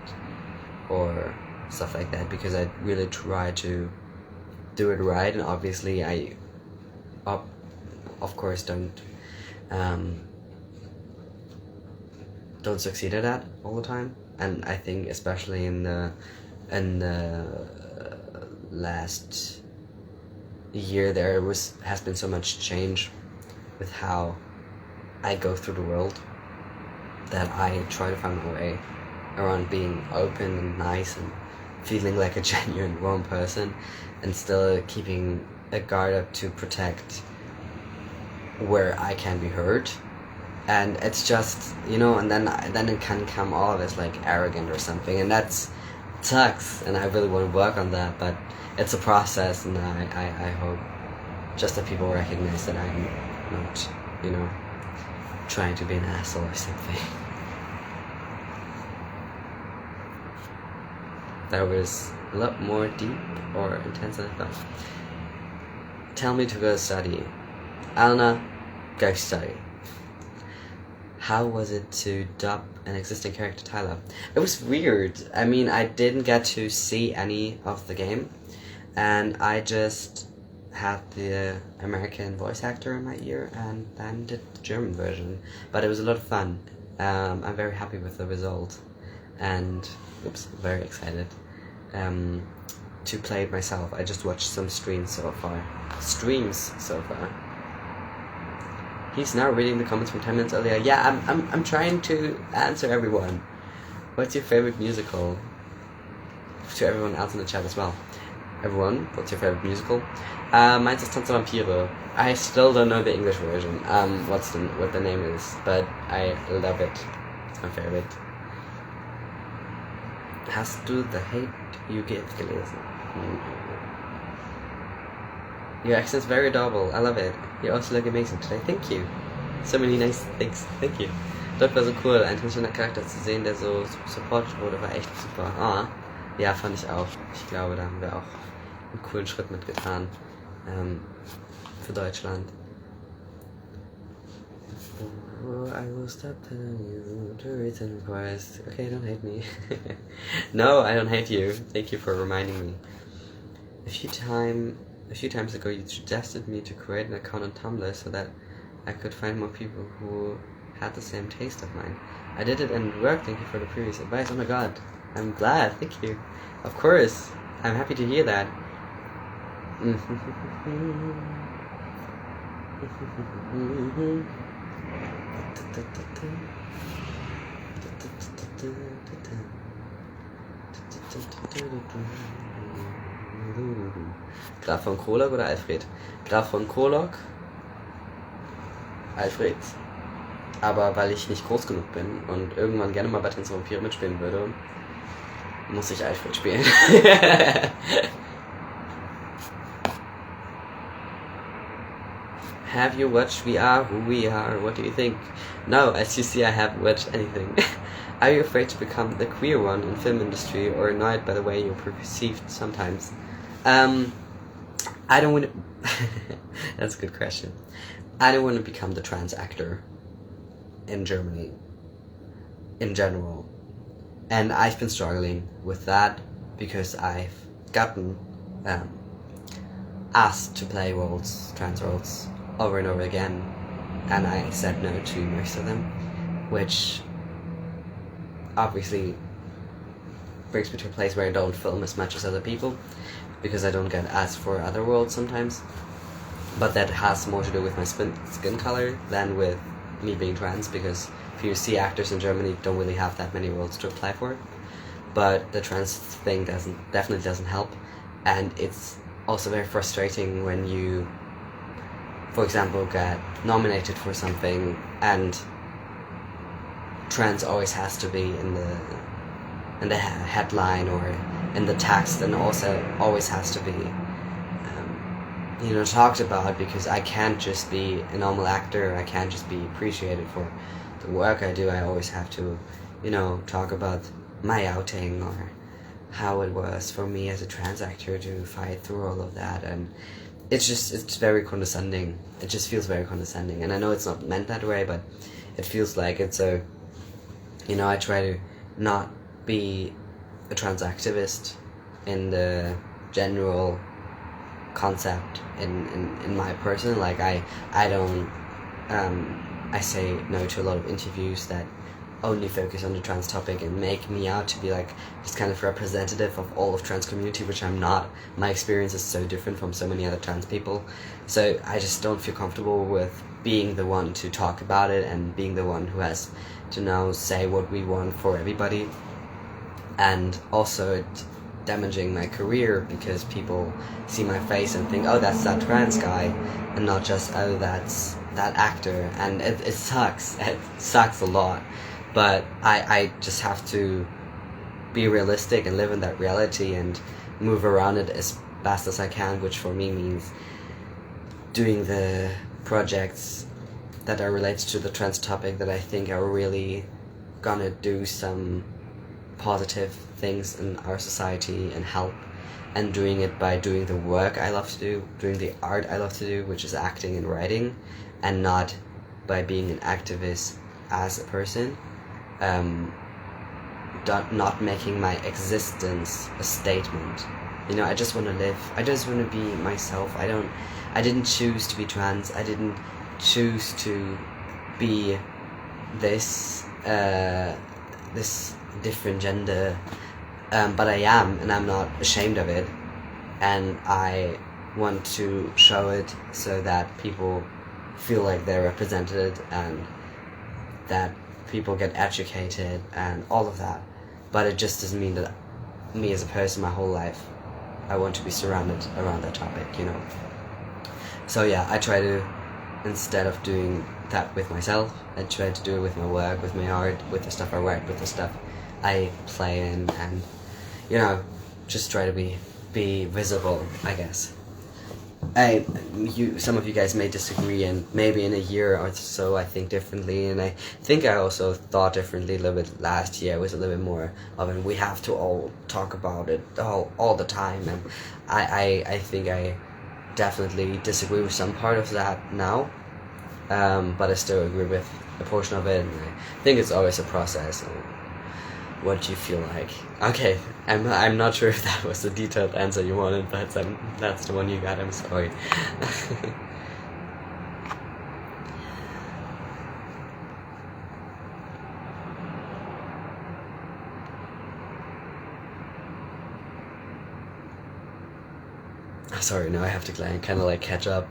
or stuff like that, because I really try to do it right, and obviously I of course don't succeed at that all the time. And I think especially in the last year there has been so much change with how I go through the world, that I try to find my way around being open and nice and feeling like a genuine warm person, and still keeping a guard up to protect where I can be hurt. And it's just, you know, and then it can come off as like arrogant or something, and that's sucks, and I really want to work on that, but it's a process, and I hope just that people recognize that I'm not, you know, trying to be an asshole or something. That was a lot more deep or intense than I thought. Tell me to go study. Alna, go study. How was it to dub an existing character, Tyler? It was weird. I mean, I didn't get to see any of the game, and I just had the American voice actor in my ear and then did the German version. But it was a lot of fun. I'm very happy with the result, and very excited to play it myself. I just watched some streams so far. He's now reading the comments from 10 minutes earlier. Yeah, I'm trying to answer everyone. What's your favorite musical? To everyone else in the chat as well. Everyone, what's your favorite musical? Mine's is Tanz der Vampire. I still don't know the English version. What the name is, but I love it. It's my favorite. Hast du The Hate You Give gelesen? Your accent's very adorable. I love it. You also look amazing today. Thank you. So many nice things. Thank you. Dort war so cool, ein schöner Charakter zu sehen, der so supported wurde, war echt super. Ah, ja, fand ich auch. Ich glaube, da haben wir auch einen coolen Schritt mitgetan für Deutschland. I will stop telling you to return request. Okay, don't hate me. No, I don't hate you. Thank you for reminding me. A few times ago you suggested me to create an account on Tumblr so that I could find more people who had the same taste of mine. I did it and it worked. Thank you for the previous advice. Oh my god, I'm glad. Thank you. Of course, I'm happy to hear that. Graf von Krolok oder Alfred? Graf von Krolok? Alfred. Aber weil ich nicht groß genug bin und irgendwann gerne mal bei Tanz der Vampire mitspielen würde, muss ich Alfred spielen. Have you watched We Are Who We Are? What do you think? No, as you see, I haven't watched anything. Are you afraid to become the queer one in film industry, or annoyed by the way you're perceived sometimes? I don't want to... That's a good question. I don't want to become the trans actor in Germany, in general. And I've been struggling with that because I've gotten asked to play trans roles, over and over again, and I said no to most of them, which obviously brings me to a place where I don't film as much as other people. because I don't get asked for other roles sometimes. But that has more to do with my skin color than with me being trans, because if you see actors in Germany don't really have that many roles to apply for. But the trans thing definitely doesn't help, and it's also very frustrating when you, for example, get nominated for something and trans always has to be in the headline or in the text, and also always has to be talked about, because I can't just be a normal actor. I can't just be appreciated for the work I do. I always have to talk about my outing or how it was for me as a trans actor to fight through all of that. And it's very condescending. It just feels very condescending, and I know it's not meant that way, but it feels like it's a I try to not be a trans activist in the general concept in my person. Like I don't I say no to a lot of interviews that only focus on the trans topic and make me out to be like this kind of representative of all of trans community, which I'm not. My experience is so different from so many other trans people, so I just don't feel comfortable with being the one to talk about it and being the one who has to now say what we want for everybody. And also it damaging my career, because people see my face and think, oh, that's that trans guy, and not just, oh, that's that actor. And it sucks. It sucks a lot. But I just have to be realistic and live in that reality and move around it as best as I can, which for me means doing the projects that are related to the trans topic that I think are really gonna do some positive things in our society and help, and doing it by doing the work I love to do, doing the art I love to do, which is acting and writing, and not by being an activist as a person. Not making my existence a statement. I just want to live. I just want to be myself. I didn't choose to be trans. I didn't choose to be this different gender, but I am, and I'm not ashamed of it, and I want to show it so that people feel like they're represented and that people get educated and all of that. But it just doesn't mean that me as a person, my whole life, I want to be surrounded around that topic, So yeah, I try to, instead of doing that with myself, I try to do it with my work, with my art, with the stuff I write, with the stuff I play in, and just try to be visible, I guess. Some of you guys may disagree, and maybe in a year or so I think differently, and I think I also thought differently a little bit last year. It was a little bit more of an we have to all talk about it all the time, and I think I definitely disagree with some part of that now, but I still agree with a portion of it, and I think it's always a process. What you feel like. Okay, I'm not sure if that was the detailed answer you wanted, but that's the one you got. I'm sorry. Sorry, now I have to kind of like catch up.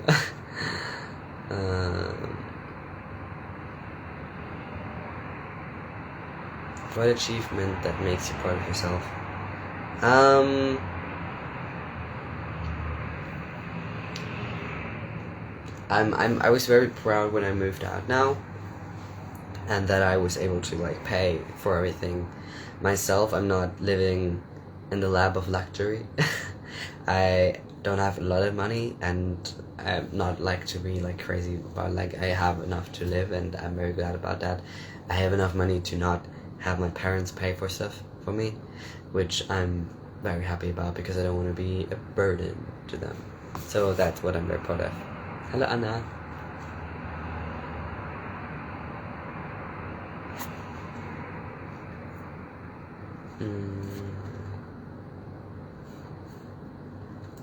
What achievement that makes you proud of yourself? I was very proud when I moved out now, and that I was able to like pay for everything myself. I'm not living in the lap of luxury. I don't have a lot of money, and I'm not like to be like crazy about like I have enough to live, and I'm very glad about that. I have enough money to not have my parents pay for stuff for me, which I'm very happy about, because I don't want to be a burden to them. So that's what I'm very proud of. Hello, Anna.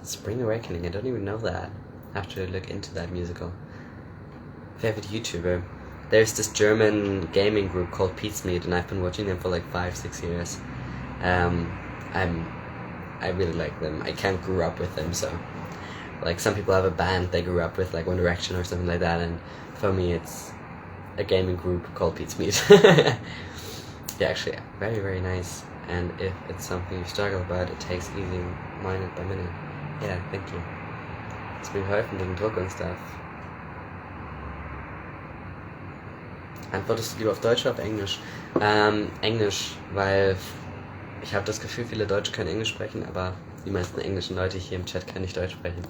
Spring Awakening, I don't even know that. I have to look into that musical. Favorite YouTuber? There's this German gaming group called Pizmeet, and I've been watching them for like 5-6 years. I'm I really like them. I can't grew up with them, so like some people have a band they grew up with, like One Direction or something like that, and for me it's a gaming group called Pete's Meat. Yeah, actually, very, very nice. And if it's something you struggle about, it takes easy minute by minute. Yeah, thank you. Hast mir geholfen wegen Druck und stuff. Antwortest du lieber auf Deutsch oder auf Englisch? Englisch, weil ich habe das Gefühl, viele Deutsche können Englisch sprechen, aber die meisten englischen Leute hier im Chat können nicht Deutsch sprechen.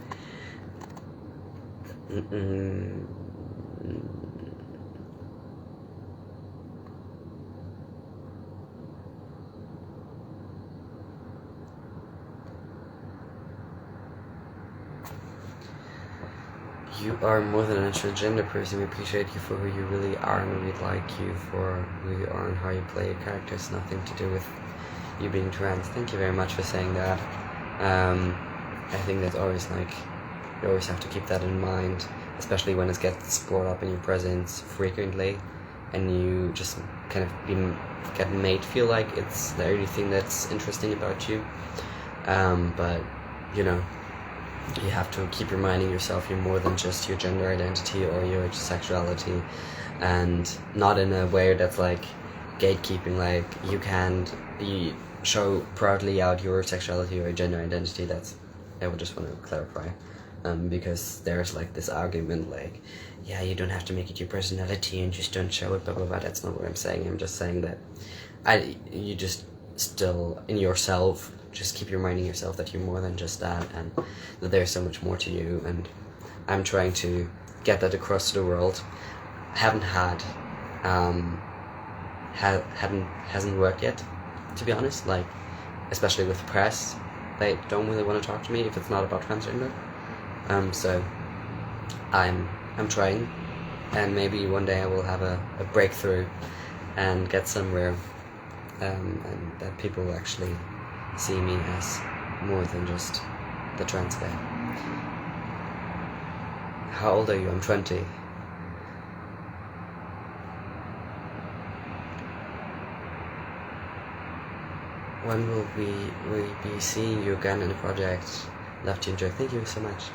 You are more than a transgender person. We appreciate you for who you really are, and we'd like you for who you are and how you play your characters. Nothing to do with you being trans. Thank you very much for saying that. I think that's always like, you always have to keep that in mind, especially when it gets brought up in your presence frequently, and you just kind of get made feel like it's the only thing that's interesting about you. But you know, you have to keep reminding yourself you're more than just your gender identity or your sexuality, and not in a way that's like gatekeeping, like you can't show proudly out your sexuality or gender identity. That's, I would just want to clarify, because there's like this argument like, yeah, you don't have to make it your personality and just don't show it, blah blah blah. That's not what I'm saying. I'm just saying that you just still in yourself just keep reminding yourself that you're more than just that, and that there's so much more to you. And I'm trying to get that across to the world. Haven't had hasn't worked yet, to be honest. Like, especially with the press, they don't really want to talk to me if it's not about transgender. So I'm trying, and maybe one day I will have a breakthrough and get somewhere, and that people will actually see me as more than just the trans guy. How old are you? I'm 20. When will we be seeing you again in the project? Love to enjoy. Thank you so much.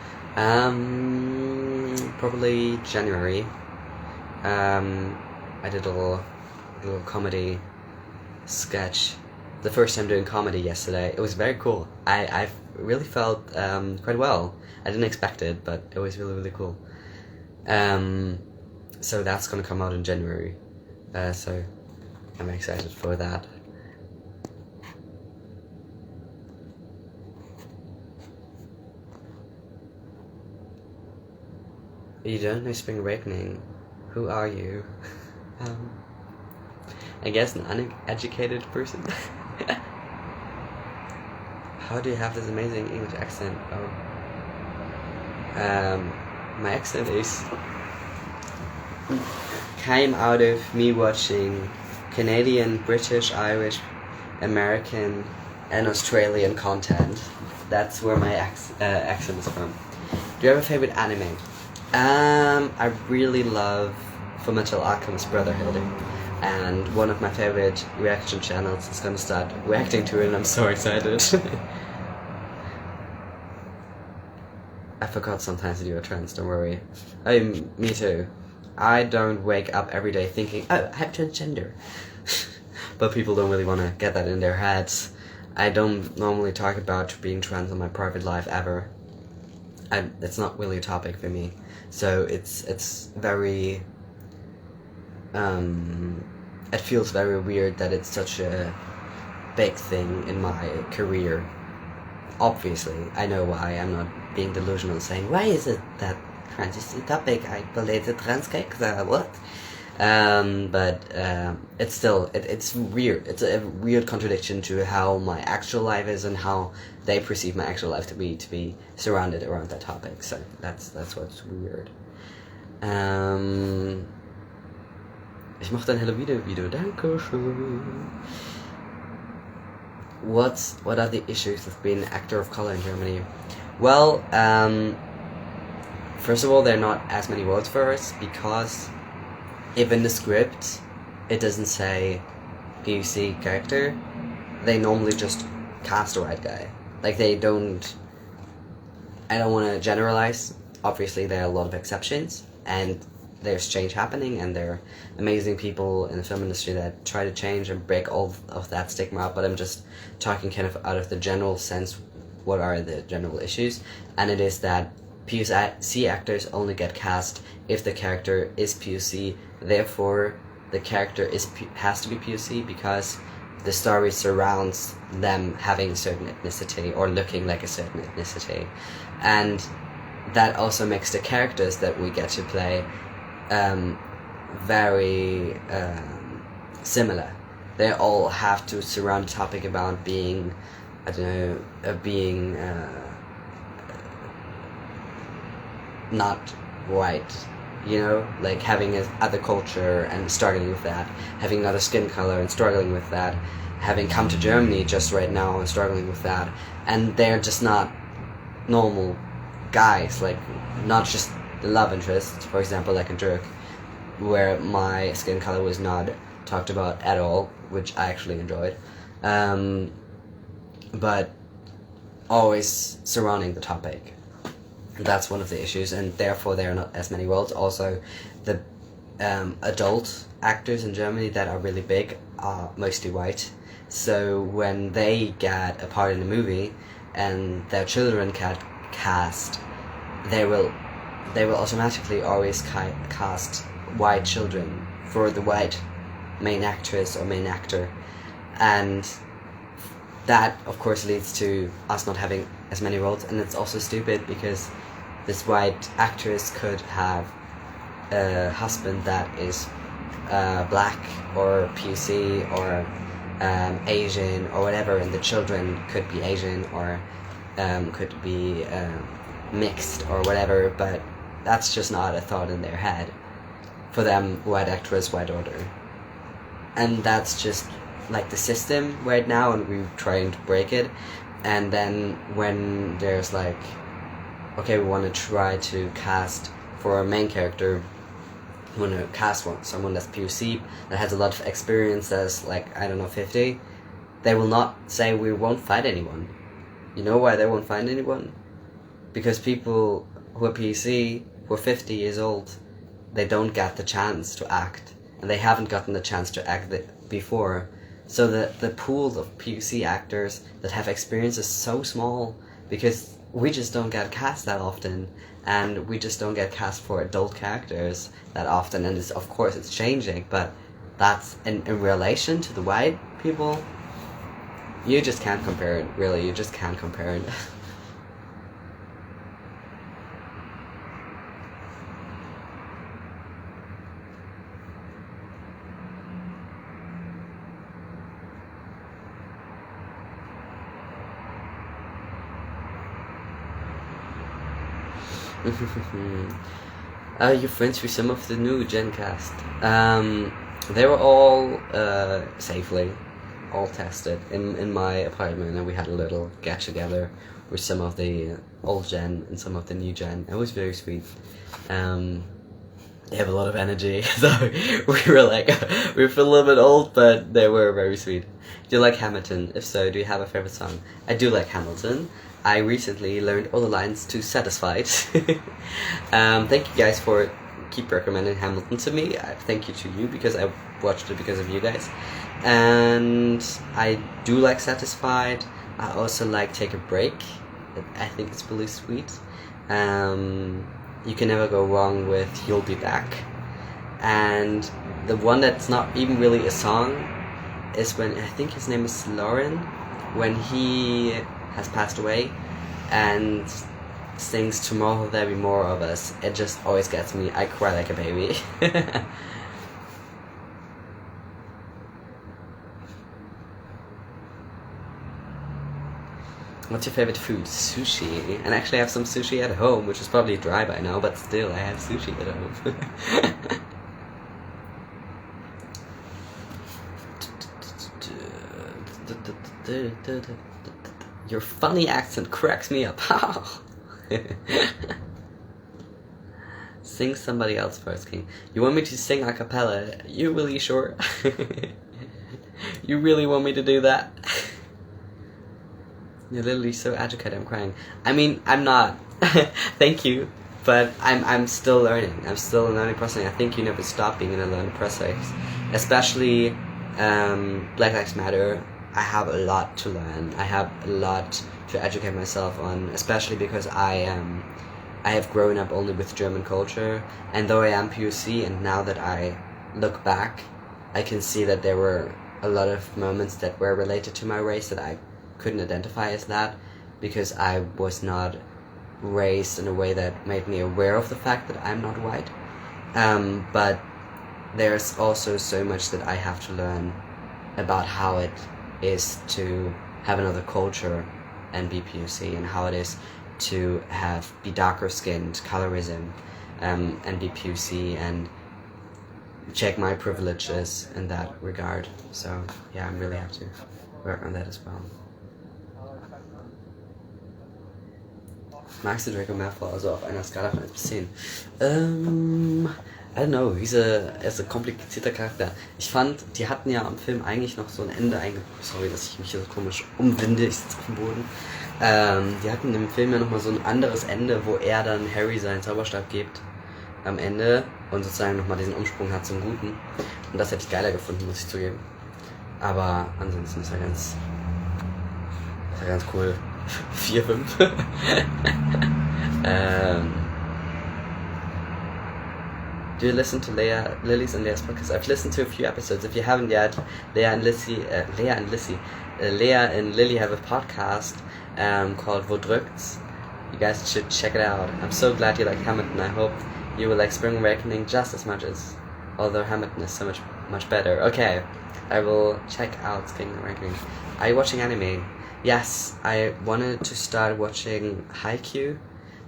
Probably January. I did a little comedy sketch. The first time doing comedy yesterday. It was very cool. I really felt quite well. I didn't expect it, but it was really, really cool. So that's gonna come out in January. So I'm excited for that. You don't know Spring Awakening. Who are you? I guess an uneducated person. How do you have this amazing English accent? Oh, my accent came out of me watching Canadian, British, Irish, American, and Australian content. That's where my accent is from. Do you have a favorite anime? I really love Fullmetal Alchemist Brotherhood. And one of my favorite reaction channels is gonna start reacting to it, and I'm so excited. I forgot sometimes that you are trans, don't worry. Me too. I don't wake up every day thinking, oh, I'm transgender. But people don't really want to get that in their heads. I don't normally talk about being trans in my private life ever. It's not really a topic for me. So it's very... it feels very weird that it's such a big thing in my career. Obviously, I know why. I'm not being delusional saying, why is it that trans is the topic? I believe the trans cake, what? But it's still, it's weird. It's a weird contradiction to how my actual life is and how they perceive my actual life to be surrounded around that topic. So that's what's weird. Ich mache dein Halloween-Video, dankeschön. What are the issues with being an actor of color in Germany? Well, first of all, there are not as many roles for us, because if in the script it doesn't say POC character, they normally just cast a white guy. like they don't. I don't want to generalize. Obviously, there are a lot of exceptions, and there's change happening, and there are amazing people in the film industry that try to change and break all of that stigma up. But I'm just talking kind of out of the general sense. What are the general issues? And it is that POC actors only get cast if the character is POC. Therefore, the character has to be POC because the story surrounds them having a certain ethnicity or looking like a certain ethnicity, and that also makes the characters that we get to play very similar. They all have to surround the topic about being, I don't know, being not white, you know, like having other culture and struggling with that, having another skin color and struggling with that, having come to Germany just right now and struggling with that, and they're just not normal guys, like not just the love interest, for example, like in Jerk, where my skin color was not talked about at all, which I actually enjoyed, but always surrounding the topic. That's one of the issues, and therefore there are not as many roles. Also, the adult actors in Germany that are really big are mostly white, so when they get a part in the movie and their children get cast, they will automatically always cast white children for the white main actress or main actor, and that of course leads to us not having as many roles. And it's also stupid because this white actress could have a husband that is black or POC or Asian or whatever, and the children could be Asian or could be mixed or whatever, but that's just not a thought in their head. For them, white actress, white daughter. And that's just like the system right now, and we're trying to break it. And then when there's like, okay, we want to try to cast for our main character, we want to cast someone that's POC, that has a lot of experience, that's like, I don't know, 50, they will not say we won't find anyone. You know why they won't find anyone? Because people who are POC, who are 50 years old, they don't get the chance to act, and they haven't gotten the chance to act before. So the pool of POC actors that have experience is so small, because we just don't get cast that often, and we just don't get cast for adult characters that often, and of course it's changing, but that's in relation to the white people, you just can't compare it, really, you just can't compare it. Are you friends with some of the new Gen cast? They were all safely all tested in my apartment, and we had a little get together with some of the old Gen and some of the new Gen. It was very sweet. They have a lot of energy, so we were like, we feel a little bit old, but they were very sweet. Do you like Hamilton? If so, do you have a favorite song? I do like Hamilton. I recently learned all the lines to Satisfied. Thank you guys for keep recommending Hamilton to me. Thank you to you, because I watched it because of you guys. And I do like Satisfied. I also like Take a Break. I think it's really sweet. You Can Never Go Wrong with You'll Be Back. And the one that's not even really a song is when, I think his name is Lauren, when he has passed away and sings Tomorrow There'll Be More of Us. It just always gets me. I cry like a baby. What's your favorite food? Sushi. And actually I have some sushi at home, which is probably dry by now, but still I have sushi at home. Your funny accent cracks me up. Sing somebody else first, King. You want me to sing a cappella? You really sure? You really want me to do that? You're literally so educated. I'm crying. I mean, I'm not. Thank you, but I'm still learning. I'm still a learning process. I think you never stop being in a learning process, especially Black Lives Matter. I have a lot to learn. I have a lot to educate myself on, especially because I have grown up only with German culture, and though I am POC, and now that I look back, I can see that there were a lot of moments that were related to my race that I couldn't identify as that, because I was not raised in a way that made me aware of the fact that I'm not white. But there's also so much that I have to learn about how it is to have another culture and be POC, and how it is to be darker skinned, colorism, and be POC, and check my privileges in that regard. So yeah, I really have to work on that as well. Magst du Draco Malfoy also auf einer Skala von 1 bis 10? I don't know, er ist ein komplizierter Charakter. Ich fand, die hatten ja am Film eigentlich noch so ein Ende sorry, dass ich mich hier so komisch umwinde, ich sitze auf dem Boden. Die hatten im Film ja nochmal so ein anderes Ende, wo er dann Harry seinen Zauberstab gibt am Ende und sozusagen nochmal diesen Umsprung hat zum Guten. Und das hätte ich geiler gefunden, muss ich zugeben. Aber ansonsten ist er ganz cool. 4, 5. Do you listen to Lily's and Leah's podcast? I've listened to a few episodes. If you haven't yet, Leah and Lily have a podcast called Wo drückt's? You guys should check it out. I'm so glad you like Hamilton. I hope you will like Spring Awakening just as much as, although Hamilton is so much better. Okay, I will check out Spring Awakening. Are you watching anime? Yes, I wanted to start watching Haikyuu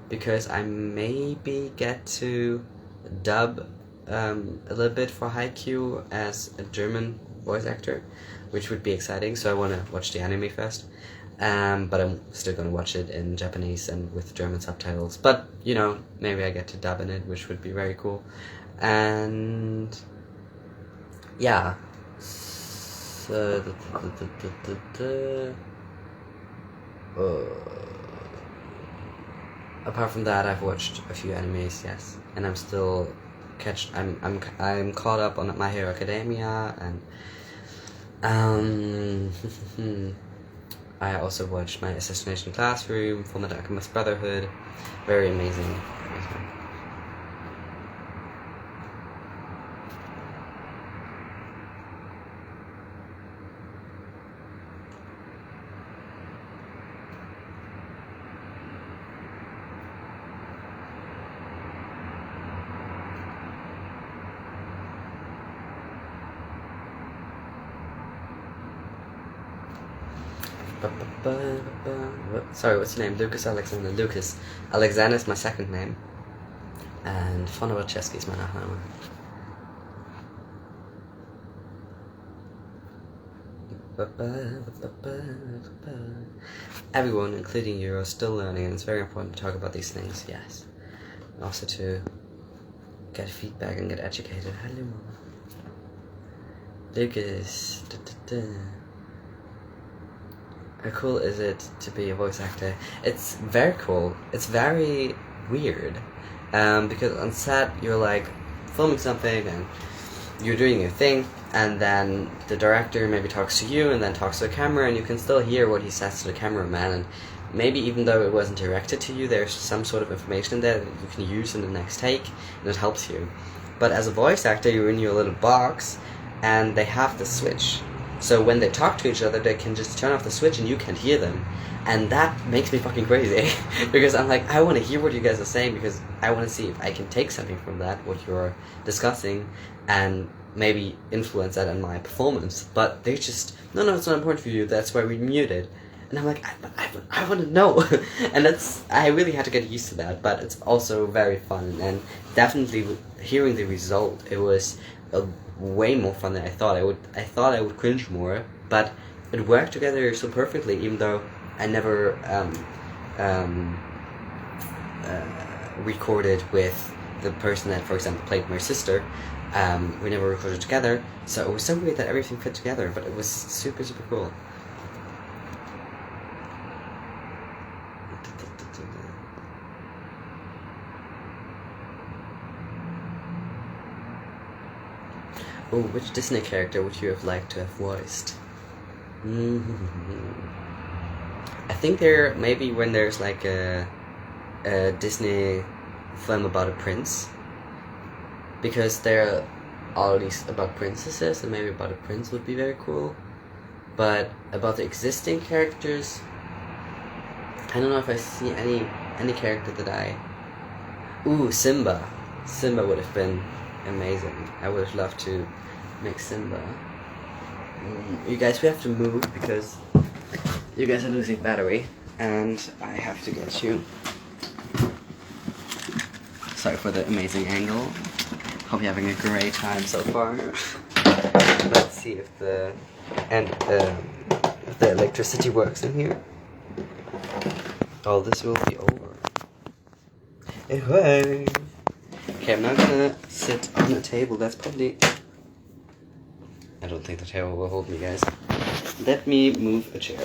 because I maybe get to dub a little bit for Haikyuu as a German voice actor, which would be exciting. So I want to watch the anime first, but I'm still gonna watch it in Japanese and with German subtitles. But you know, maybe I get to dub in it, which would be very cool. And yeah, so apart from that, I've watched a few animes, yes, and I'm still I'm caught up on My Hero Academia, and I also watched My Assassination Classroom, Fullmetal Alchemist Brotherhood, very amazing. Sorry, what's your name? Lukas Alexander. Lukas. Alexander is my second name. And Fonowaczewski is my Nachname. Everyone, including you, are still learning, and it's very important to talk about these things, yes. And also to get feedback and get educated. Hello. Lukas. How cool is it to be a voice actor? It's very cool. It's very weird. Because on set, you're like filming something and you're doing your thing, and then the director maybe talks to you and then talks to the camera, and you can still hear what he says to the cameraman, and maybe even though it wasn't directed to you, there's some sort of information there that you can use in the next take, and it helps you. But as a voice actor, you're in your little box, and they have the switch. So when they talk to each other, they can just turn off the switch and you can't hear them. And that makes me fucking crazy. Because I'm like, I want to hear what you guys are saying, because I want to see if I can take something from that, what you're discussing, and maybe influence that in my performance. But they just, no, it's not important for you, that's why we muted. And I'm like, I want to know. And I really had to get used to that, but it's also very fun. And definitely hearing the result, it was way more fun than I thought. I thought I would cringe more, but it worked together so perfectly, even though I never recorded with the person that, for example, played my sister. We never recorded together, so it was so weird that everything fit together, but it was super, super cool. Oh, which Disney character would you have liked to have voiced? I think maybe when there's like a Disney film about a prince, because there are all these about princesses, and maybe about a prince would be very cool. But about the existing characters, I don't know if I see any character that I... Ooh, Simba. Simba would have been amazing. I would have loved to make Simba. You guys, we have to move because you guys are losing battery, and I have to get you. Sorry for the amazing angle. Hope you're having a great time so far. Let's see if the electricity works in here. All this will be over. It works. Okay, I'm not gonna sit on a table. That's probably... I don't think the table will hold me, guys. Let me move a chair.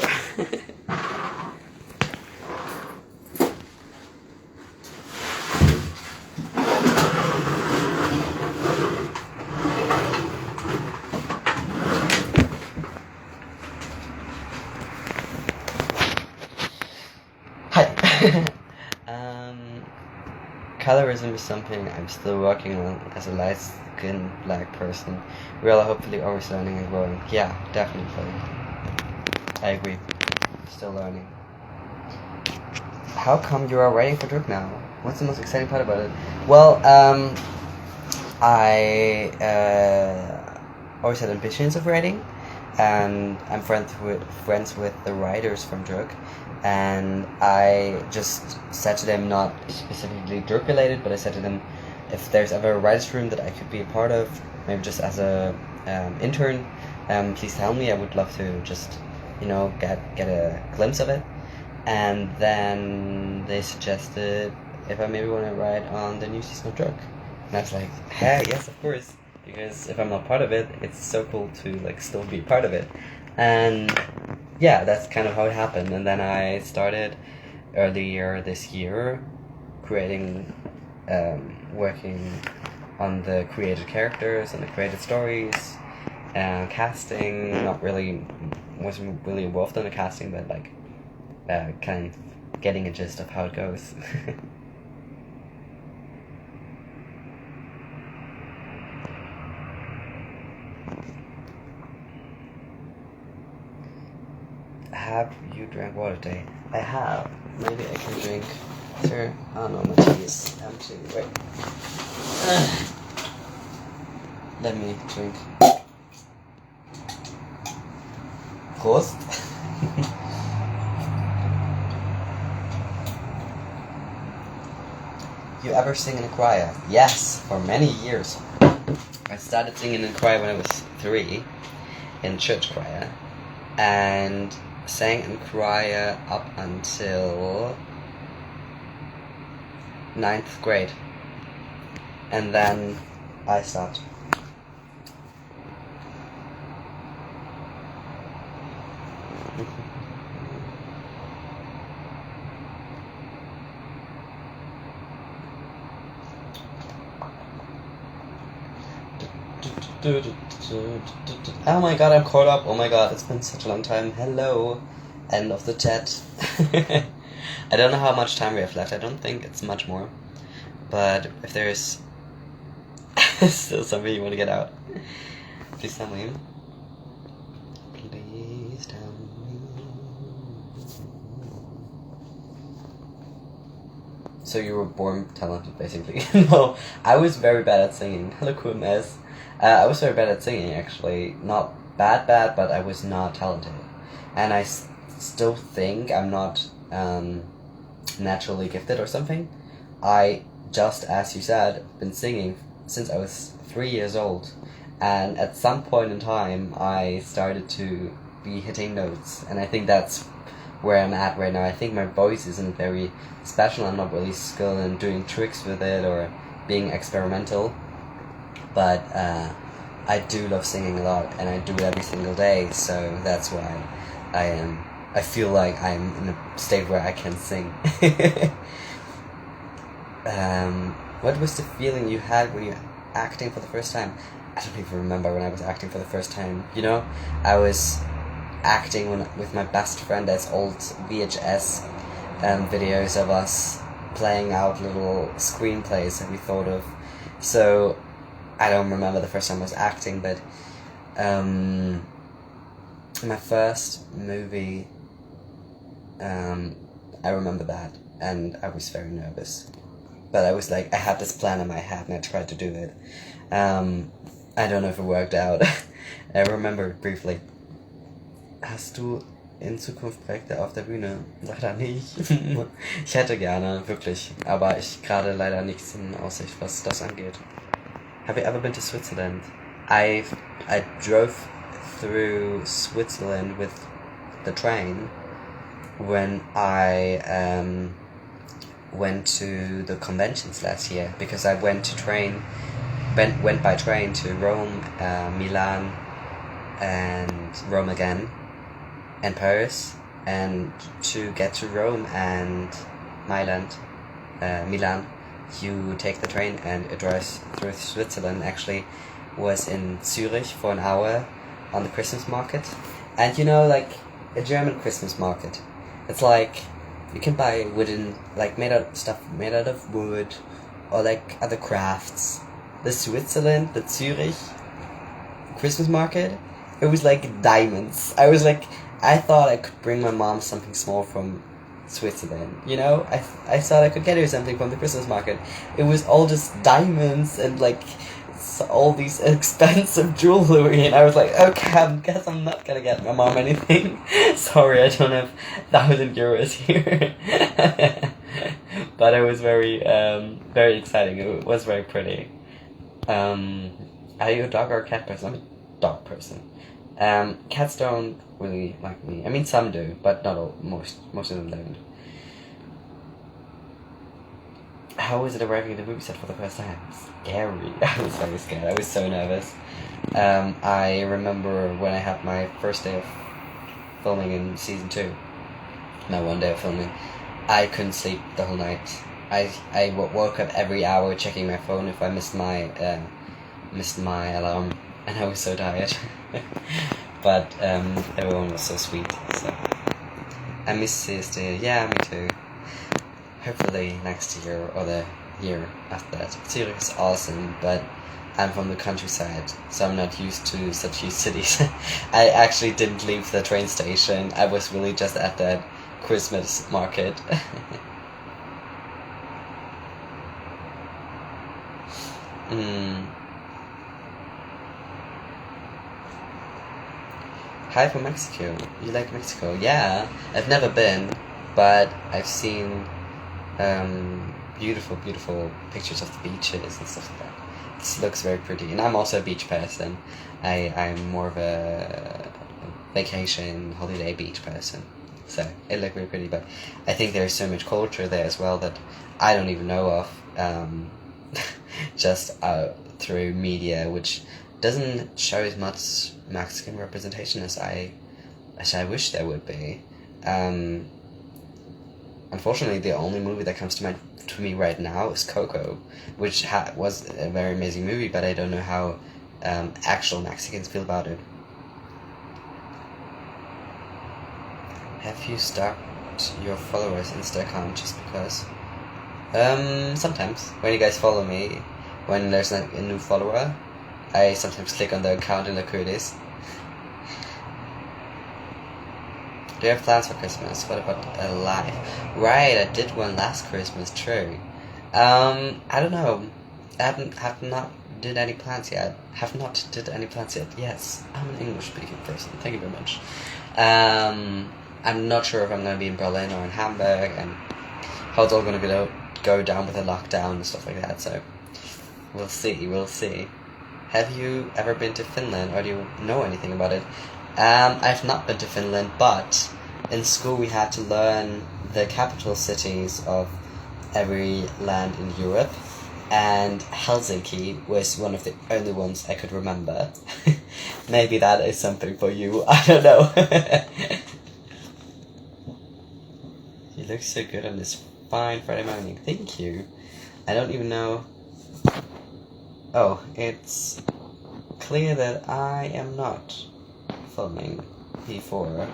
Hi. Colorism is something I'm still working on as a light-skinned black person. We are hopefully always learning and growing. Yeah, definitely. I agree. Still learning. How come you are writing for Druk now? What's the most exciting part about it? Well, I always had ambitions of writing, and I'm friends with the writers from Druk. And I just said to them, not specifically Dirk related, but I said to them, if there's ever a writer's room that I could be a part of, maybe just as a intern, please tell me. I would love to just, get a glimpse of it. And then they suggested if I maybe want to write on the new season of Dirk. And I was like, hey, yes, of course. Because if I'm not part of it, it's so cool to still be part of it. And yeah, that's kind of how it happened. And then I started earlier this year creating, working on the created characters and the created stories, and casting. Wasn't really involved in the casting, but kind of getting a gist of how it goes. Have you drank water today? I have. Maybe I can drink. Sure. Oh no, my tea is empty. Wait. Let me drink. Prost. You ever sing in a choir? Yes, for many years. I started singing in a choir when I was 3, in church choir, and sang in choir up until 9th grade, and then I stopped. Oh my god, I'm caught up. Oh my god, it's been such a long time. Hello. End of the chat. I don't know how much time we have left. I don't think it's much more. But if there's still something you want to get out, please tell me. Please tell me. So you were born talented, basically. No, I was very bad at singing. Hello, cool mess. I was very bad at singing, actually. Not bad, but I was not talented. And I still think I'm not naturally gifted or something. I, just as you said, been singing since I was 3 years old. And at some point in time, I started to be hitting notes. And I think that's where I'm at right now. I think my voice isn't very special. I'm not really skilled in doing tricks with it or being experimental. But I do love singing a lot, and I do it every single day, so that's why I feel like I'm in a state where I can sing. What was the feeling you had when you were acting for the first time? I don't even remember when I was acting for the first time. You know, I was acting with my best friend. There's old VHS videos of us playing out little screenplays that we thought of. So I don't remember the first time I was acting, but my first movie, I remember that, and I was very nervous. But I was like, I had this plan in my head and I tried to do it. I don't know if it worked out. I remember it briefly. Hast du in Zukunft Projekte auf der Bühne? Leider nicht. Ich hätte gerne, wirklich. Aber ich gerade leider nichts in Aussicht, was das angeht. Have you ever been to Switzerland? I drove through Switzerland with the train when I went to the conventions last year, because I went by train to Rome, Milan, and Rome again, and Paris, and to get to Rome and Milan, you take the train and it drives through Switzerland. Actually, was in Zurich for an hour on the Christmas market, and you know, like a German Christmas market, it's like you can buy wooden, like stuff made out of wood, or like other crafts. The Switzerland, the Zurich Christmas market, it was like diamonds. I thought I could bring my mom something small from Switzerland, you know? I thought I could get her something from the Christmas market. It was all just diamonds and like all these expensive jewelry, and I was like, okay, I guess I'm not gonna get my mom anything. Sorry, I don't have 1,000 euros here. But it was very exciting. It was very pretty. Are you a dog or a cat person? I'm a dog person. Cats don't really like me. I mean, some do, but not all. Most of them don't. How was it arriving at the movie set for the first time? Scary. I was very scared. I was so nervous. I remember when I had my first day of filming in season 2. My one day of filming. I couldn't sleep the whole night. I woke up every hour checking my phone if I missed my alarm, and I was so tired. But everyone was so sweet. So I miss sister. Yeah, me too. Hopefully next year or the year after that. Zurich is awesome, but I'm from the countryside, so I'm not used to such huge cities. I actually didn't leave the train station. I was really just at that Christmas market. Hi from Mexico. You like Mexico? Yeah, I've never been, but I've seen beautiful pictures of the beaches and stuff like that. It looks very pretty, and I'm also a beach person. I'm more of a vacation, holiday beach person, so it looked really pretty. But I think there's so much culture there as well that I don't even know of, just through media, which doesn't show as much Mexican representation as I wish there would be. Unfortunately, the only movie that comes to me right now is Coco, which was a very amazing movie, but I don't know how actual Mexicans feel about it. Have you stalked your followers' Insta account just because? Sometimes. When you guys follow me, when there's a new follower, I sometimes click on the account and look who it is. Do you have plans for Christmas? What about a live? Right, I did one last Christmas, true. I don't know. I have not did any plans yet. Yes, I'm an English speaking person. Thank you very much. I'm not sure if I'm going to be in Berlin or in Hamburg, and how it's all going to go down with the lockdown and stuff like that, so we'll see. Have you ever been to Finland, or do you know anything about it? I've not been to Finland, but in school we had to learn the capital cities of every land in Europe, and Helsinki was one of the only ones I could remember. Maybe that is something for you, I don't know. You look so good on this fine Friday morning. Thank you. I don't even know. Oh, it's clear that I am not filming before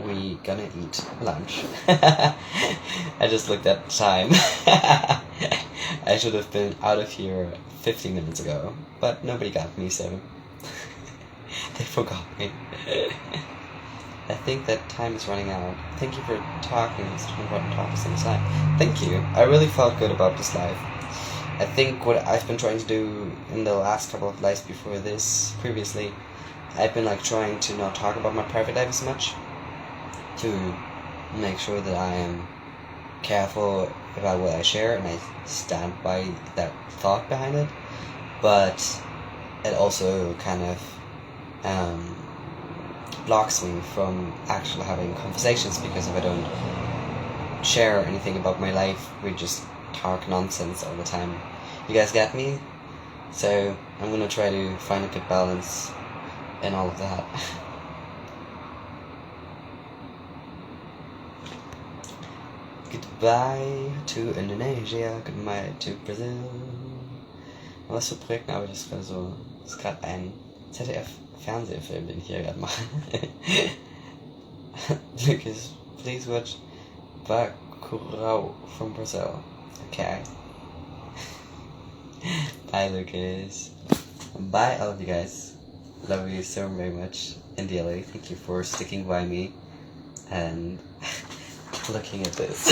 we gonna eat lunch. I just looked at the time. I should have been out of here 15 minutes ago, but nobody got me, so they forgot me. I think that time is running out. Thank you for talking. It's important topics in this life. Thank you. I really felt good about this live. I think what I've been trying to do in the last couple of lives before this, previously, I've been like trying to not talk about my private life as much, to make sure that I am careful about what I share and I stand by that thought behind it. But it also kind of blocks me from actually having conversations, because if I don't share anything about my life, we just talk nonsense all the time. You guys get me? So I'm gonna try to find a good balance in all of that. Goodbye to Indonesia, goodbye to Brazil. Was für Projekten arbeitest du? So, das ist gerade ein ZDF-Fernsehfilm, den ich hier gerade mache. Lucas, please watch Bacurau from Brazil. Okay. Bye, Lucas. Bye, all of you guys. Love you so very much and dearly. Thank you for sticking by me and looking at this.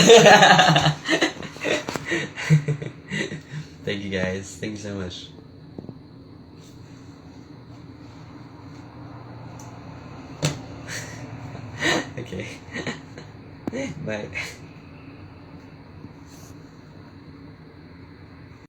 Thank you guys. Thank you so much. Okay. Bye.